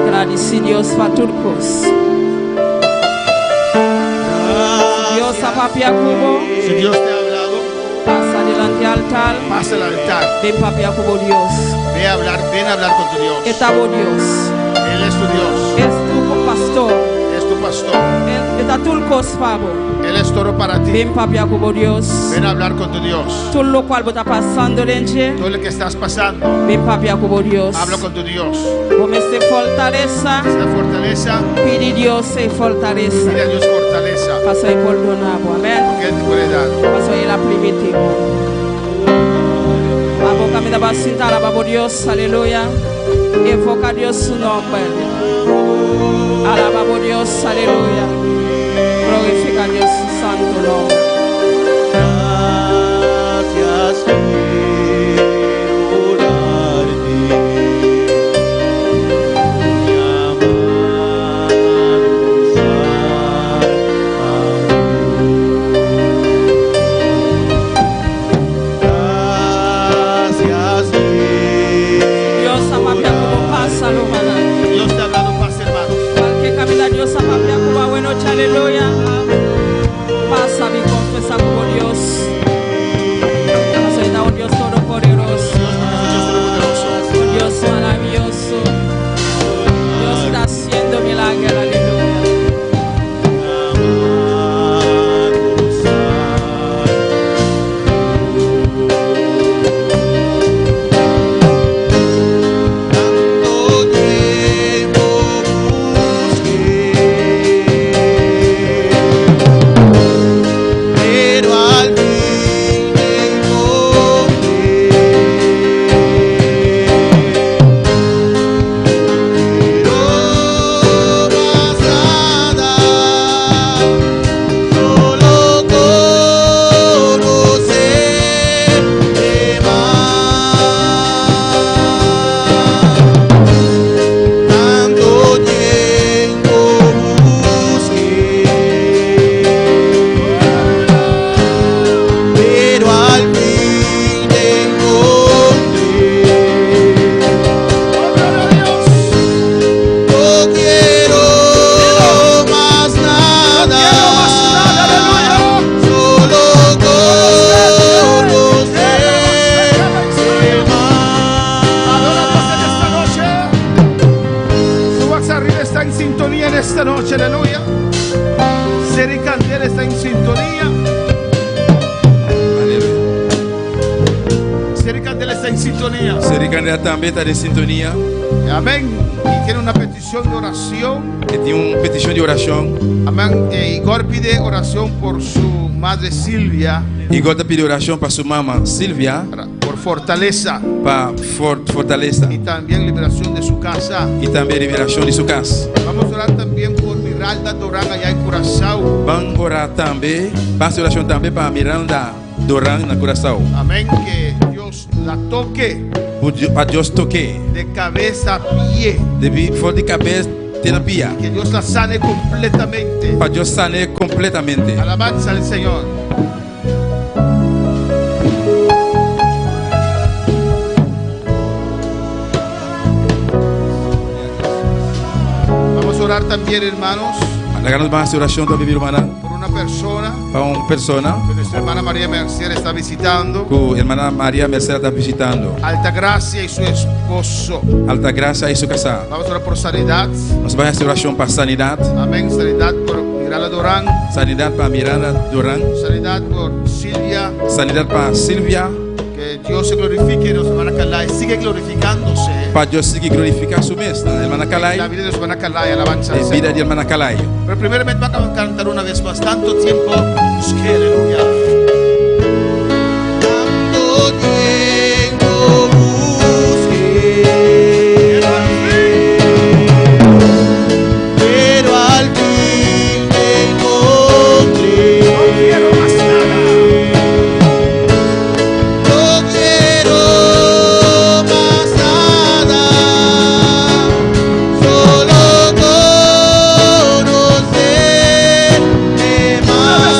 Agradecido Deus para tudo coisa. Deus a papia cubo, Si Dios te ha hablado, passa delante do altar. pasa al altar. Vem papia cubo Deus. Ven a hablar con tu Dios. Etabo Deus. Él es tu Dios. És tu pastor. Es tu tu pastor. Eta tout le cause pabo. Él es todo para ti. Bem papia kubo Dios. Ven a hablar con tu Dios. Tout lo cual bota pasando lenche. Todo lo que estás pasando, Bem papia kubo Dios. habla con tu Dios. Como se fortaleza. Esta fortaleza, Pidi Dios se fortaleza. pide a Dios fortaleza. Paso y perdonabo. Amén. Que Él te puede dar. Paso y la primitivo. Aboca mi da basinta la babo Dios. Aleluya. Invoca a Dios su nombre. Alaba a Dios. Aleluya. Glorifica a Dios su santo nombre. Gracias quiero darte, mi amado Salvador. Gracias Dios amapia como pasa lo maná. Dios te ha hablado paz, hermanos. Cualquier camino Dios amapia como bueno. Aleluya. Pasa mi confesa como Dios. Soy un Dios todopoderoso. Un Dios maravilloso. Dios está haciendo milagros. Aleluya. Tanto tiempo busqué, pero al fin encontré. Pero más nada, solo conocerte más. Tanto tiempo busqué, pero al fin te encontré. No quiero más nada, solo conocerte Su WhatsApp arriba está en sintonía en esta noche, aleluya. Seri Candela está en sintonía. Seri Candela está en sintonía. Seri Candela também está em sintonia. Amén. Y tiene una petición de oración. E tem uma petição de oração. Amén. Igor pide oración por su madre Silvia, Igor está pedindo oração para sua mamãe Silvia, por fortaleza para fortaleza y también liberación de su casa. e também liberação de sua casa. Vamos a orar también por Miralda Dorán allá en Curazao. Vamos orar também, vamos oração também para Miranda Doran na Curaçao. Amén. Que Dios la toque Para Deus toque, de cabeza a pie. de fora de cabeça, terapia. Que Dios la sane completamente. Para Deus sanar completamente. Alabanza al Señor. Vamos a orar también, hermanos, Hagamos mais oração também, minha irmã, por una persona para uma persona que nuestra hermana María Mercier está visitando. que a irmã Maria Mercedes está visitando. Altagracia y su esposo. Alta graça e sua casa. Vamos a orar por sanidad. Nós vamos fazer oração para sanidade. Amén. Sanidad por Mirala Dorán. Sanidade para Miranda Doran. Sanidad por Silvia. Sanidade para Silvia. Que Dios se glorifique en nuestra hermana Calay. Sigue glorificándose. Para Deus seguir glorificar su mestra. Irmã Calai. La vida de nuestra hermana Calay. Alabanza al E vida de Señor. irmã Calai. Pero primeramente vamos a cantar una vez más. Tanto tiempo busqué, aleluya. Tanto tiempo busqué, pero al fin te encontré. No quiero más nada. No quiero más nada, solo conocerte más.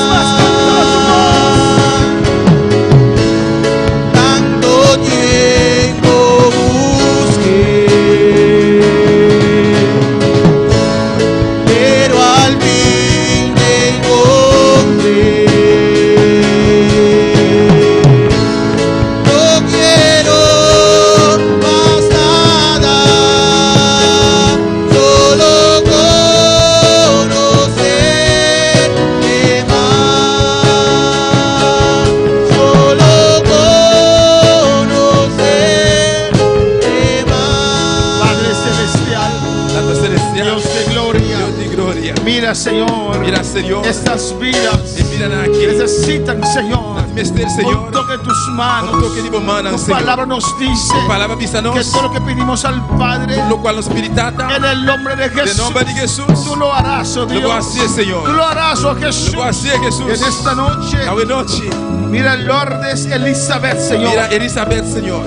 Mira, Señor, Mira, Señor, estas vidas e miran aqui. necesitan, Señor, Mestre, un Señor, toque de tus manos. un toque de mão, Tu Senhor. palabra nos dice A palavra diz a que nós, todo lo que pedimos al Padre no qual nos piritata, en el nombre de em Jesús, nome de Jesus, tú lo harás, oh lo vou Dios. fazer, Senhor. Tú lo harás, oh Lo Jesús. vou fazer, Jesus. En esta noche, Hoje noite, mira Lourdes Elizabeth, Señor. mira Elizabeth, Senhor.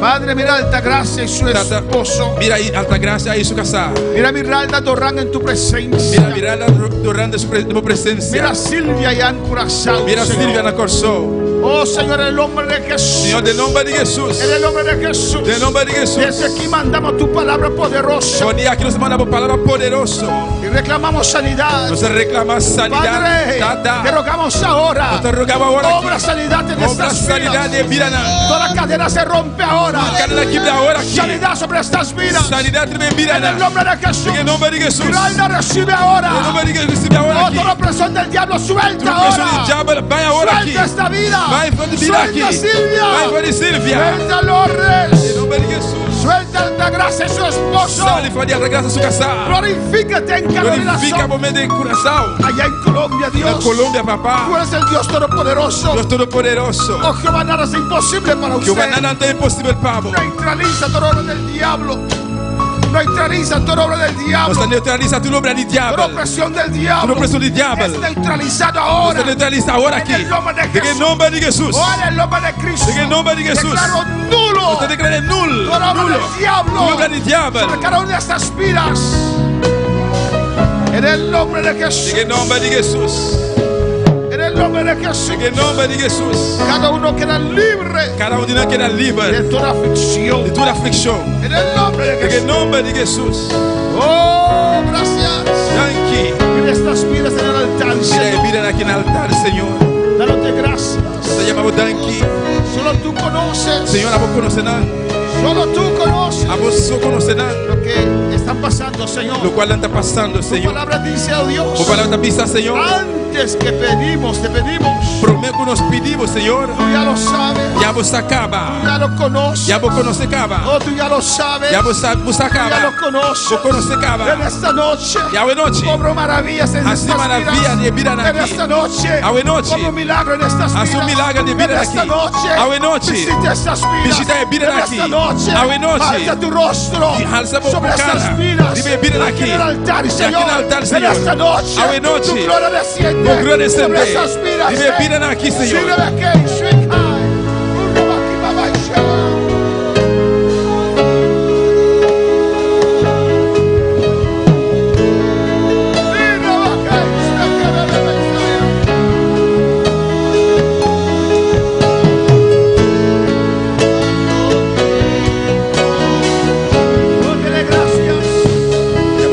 Padre, mira Altagracia y su Tata, esposo. mira aí Alta Graça e sua casar. Mira Miralda Torrán en tu presencia. Mira Miranda durante a sua presença. Mira Silvia y Ann Curazao, Mira Señor. Silvia na Corsol. Oh Señor, en el nombre de Jesús. Senhor, em nome de Jesus. En el nombre de Jesús. Em nome de Jesus. Desde aquí mandamos tu palabra poderosa Bom dia, aqui nós mandamos a palavra poderoso. y reclamamos sanidad. Nós reclamamos sanidade. Padre, Tata. te rogamos ahora. Nós te rogamos agora Obra aqui. sanidad en Obra estas sanidade vidas. e Birana. Toda cadena se rompe ahora. Cadena quebra agora aqui. Sanidad sobre estas vidas. Sanidade também En Birana. el nombre de Jesús. Em nome de Jesus. Miralda recibe Em ahora. nome de Jesus, recebe agora Oh, aqui. toda opresión del diablo suelta Tudo isso de ahora. diabo vai agora aqui. Suelta esta vida. Vai de vida aqui. Suelta Silvia. Vai de Silvia. Suelta Lourdes. Em nome de Jesus. Suelta Altagracia y su esposo. Sale faria da graça sua casar. Glorifícate en Carolina Glorifica o Sol. momento em Curaçao. Allá en Colombia, Na Dios. Colômbia, Tú papá. eres el Dios Todopoderoso. Deus Todo-Poderoso. Oh Jehová, nada es imposible para Que o usted. banana não é impossível, Pablo. Neutraliza toda obra del diablo. Neutraliza toda obra del diablo. Você neutraliza tudo obra de Toda diabo. opresión del Tudo diablo. opressão de diabo. Es neutralizado ahora. Você neutraliza agora aqui. En el nombre de Em Jesús. nome de Jesus. Oh, en el nombre de Cristo. En el nombre de Jesús. Declaro nulo. Você declara nulo. Toda obra Nulo. del diablo. Tudo obra de diabo. Sobre cada una de estas vidas. En el nombre de Jesús. Em nome de Jesus. En el nombre de Jesús. Em nome de Jesus. Cada uno queda libre Cada um de nós queda de livre toda aflicción. de toda aflição. En el nombre de Em Jesús. nome de Jesus. Oh, gracias. Danke. Mira estas vidas en el altar, Mira Señor. e vira aqui no altar, Senhor. Dándote gracias. Nós chamamos Danke. Solo tú conoces. Senhor, a vos conhecer não. Solo tú conoces A vos só conhecer não. lo que está pasando, Señor. Lo qual está passando, Tu Senhor. palabra dice, oh Dios, O palavra pisa, Senhor. antes que pedimos, te pedimos. Prometo que nos pedimos, Senhor. Tú ya lo sabes. Já vos acaba. Ya lo conoces. Já vos conhecer acaba. Oh, tú ya lo sabes. Já vos Ya acaba. lo conoces. Vos conhecer acaba. En esta noche. Já é noite. Obro maravillas en Así estas maravillas vidas. de vida En aquí. esta noche. Ahora noche. Como un milagro en estas Haz vidas. un milagro de vida en esta aquí. noche. Ahora noche. Visita estas vidas. Visita de vida en aquí. esta noche. Ahora noche. Alza tu rostro Y alza tu sobre cara. estas vidas. Dime, vida aquí aquí. en el altar, Y aquí Señor. en el altar, Señor. En esta noche. Ahora noche. Tu gloria desciende. Tu gloria desciende. Sobre estas vidas. Dime, vida aquí, Señor. Sirve aquí, sweet high. Urro aquí, baba, y shema.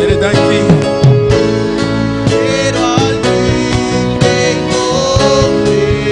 Ele daqui. Pero al fin te encontré.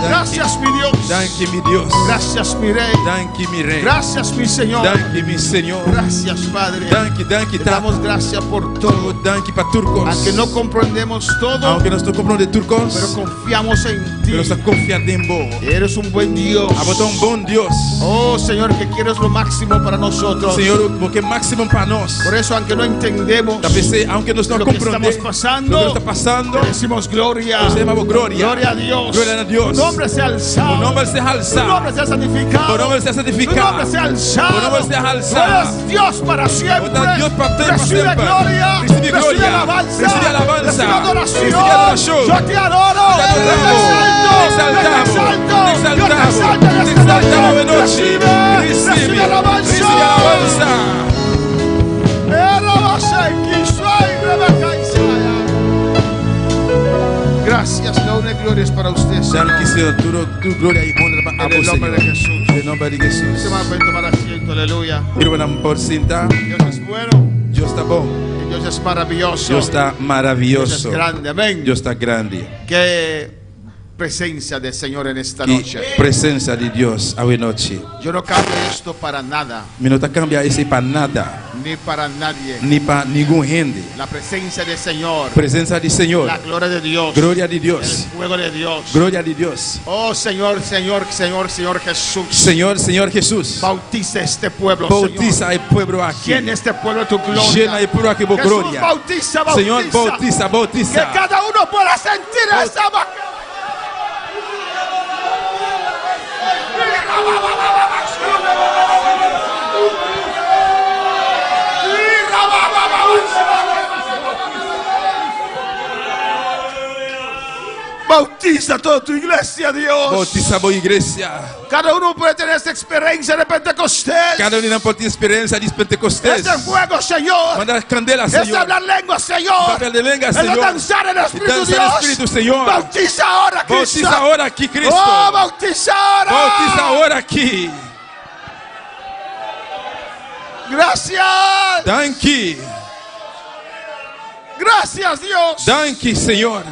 Gracias, mi Dios. Danke, mi Dios. Gracias, mi Rey. Danke, mi Rey. Gracias, mi Señor. Danke, mi Señor. Gracias, Padre. Danke, Te danke, Tata. damos gracias por todo. Danke para turcos. Aunque no comprendemos todo, Aunque nós não compramos de turcos, pero confiamos en ti. pero está confiando em vos. Eres un buen Dios. A botar bom Deus. Oh, Señor, que quieres lo máximo para nosotros. Senhor, porque é máximo para nós. Por eso, aunque no entendemos Talvez, aunque nós não lo que compreendemos estamos o pasando, que está passando, te decimos gloria. nós chamamos glória. Gloria a Dios. Glória a Deus. Tu nombre sea alzado. O Tu nombre sea Tu alzado. nombre sea santificado. Tu nombre sea Tu santificado. nombre sea alzado. Tu nombre sea Tú alzado. eres Dios para siempre. Tú eres Dios para Recibe siempre. gloria. Recibe gloria. alabanza. Recibe alabanza. Recibe adoración. Recibe adoración. Yo te adoro. Te adoramos. Te exaltamos. Yo te exalto en Te esta exaltamos de noche. Recibe. Recibe. Recibe alabanza. Recibe alabanza. Gracias, la honra y gloria es para usted, Señor. Thank you, Señor. Tu gloria y honra a En el vos, nombre de Señor. Jesús. En el nombre de Jesús. Se van a poder tomar asiento, aleluya. Irwana por cinta. Dios es bueno, Dios está bom. y Dios es maravilloso. Dios está Dios maravilloso. es grande, amén. Dios está grande. Qué presencia del Señor en esta Que noche. presencia de Dios a noche. Yo no cambio esto para nada, Me no te cambia ese para nada, ni para nadie. ni para ningún gente. La presencia del Señor, Presencia del Señor. la gloria de Dios, Gloria de el Dios. fuego de Dios. Gloria de Dios. Oh Señor, Señor, Señor, Señor Jesús. Señor, Señor Jesús. Bautiza este pueblo, Bautiza Señor. el pueblo aquí. Llena este pueblo de tu gloria. Llena el pueblo aquí por Jesús, gloria. bautiza, bautiza. Señor, bautiza, Que bautiza. cada uno pueda sentir esa Bautiza toda tu iglesia, Dios. Bautiza a iglesia. Cada uno puede tener esta experiencia de Pentecostés. Cada uno pode ter experiência de Pentecostés. Este fuego, Señor. Manda a candela, Este Señor. hablar lengua, Señor. Papel de lengua, El Señor. danzar en el Espíritu, Danzar en el Dios. Espíritu, Señor. Bautiza ahora, Cristo. Bautiza agora aqui, Cristo. Oh, bautiza ahora. Bautiza agora aqui. Gracias. Danke. Gracias, Dios. Danke, Senhor.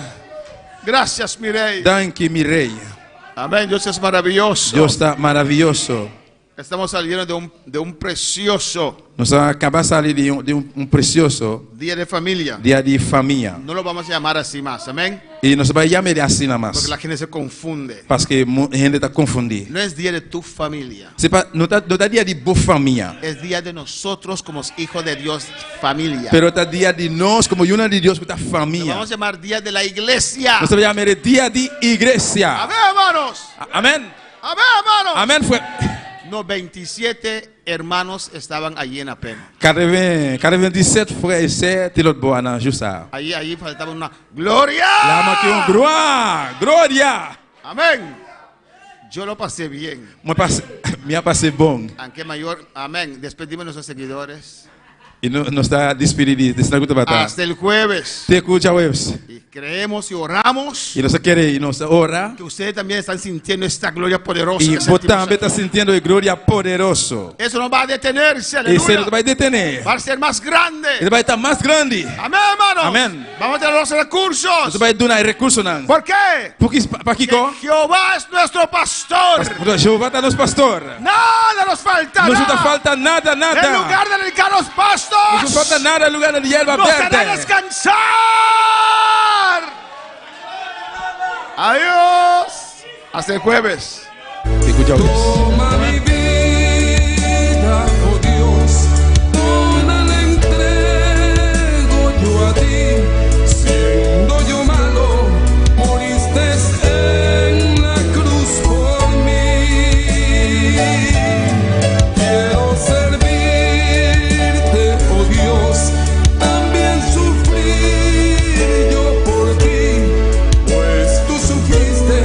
Gracias, mi rey. Danke, mi rei. Amén. Dios es maravilloso. Deus está maravilhoso. Estamos saliendo de un precioso Nós vamos acabar de sair de um precioso día de familia. dia de família. No lo vamos a llamar así más. Amén. E nós vamos chamar ele assim nada mais. Porque la gente se confunde. Porque a gente está confundindo. No es día de tu familia. Não está dia de boa família. Es día de nosotros como hijos de Dios, familia. Pero está dia de nós, como uma de Deus, que está Lo família. vamos a llamar día de la iglesia. Nós vamos chamar ele dia de igreja. Amén, hermanos. Amém. Amén, hermanos. Amém. Foi. No, 27 hermanos estaban allí en Apen. 47 frères et sœurs de l'autre bois dans Jussa. Allí faltaba una gloria. Là, manqué un gloire, gloria. Amén. Yo lo pasé bien. Moi passe, me passé bon. Aunque mayor, amén. Despedimos a nuestros seguidores. E não está despedido desse negócio para trás. Hasta el jueves. Te escucha webs. Y creemos y oramos E nós queremos e nós ora. que ustedes también están sintiendo esta gloria poderosa. E que você sentimos também aquí. está sentindo a glória poderoso. Eso no va a detenerse. E você Aleluya. não vai detener. Va a ser más grande. Ele vai estar mais grande. Amén, hermanos. Amén. Vamos a tener los recursos. Você vai donar recursos não. ¿Por qué? Porque para que Que Jehová es nuestro pastor. Jeová está nos pastor. Nada nos faltará. Não nos falta nada, En nada. lugar de dedicar los Não pastos, nos falta nada en lugar de hierba nos hará verde. descansar. Adiós. Hasta el jueves. Escucha webs. Toma mi vida, oh Dios, toda la entrego yo a ti. Siendo yo malo, moriste en la cruz por mí. Quiero servirte, oh Dios, también sufrir yo por ti, pues tú sufriste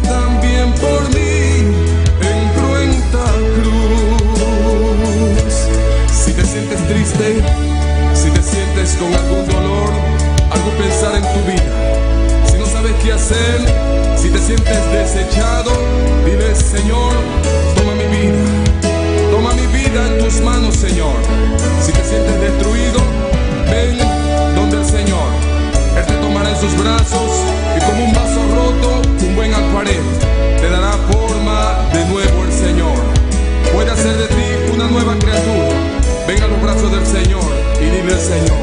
también por mí en cruenta cruz. Si te sientes triste, si te sientes con algún dolor, algún pensar en tu vida, si no sabes qué hacer, si te sientes desechado, dile: Señor, toma mi vida en tus manos, Señor. Si te sientes destruido, ven donde el Señor. Él te tomará en sus brazos y como un vaso roto, un buen alfarero, te dará forma de nuevo el Señor. Puede hacer de ti una nueva criatura. Ven a los brazos del Señor y dile al Señor: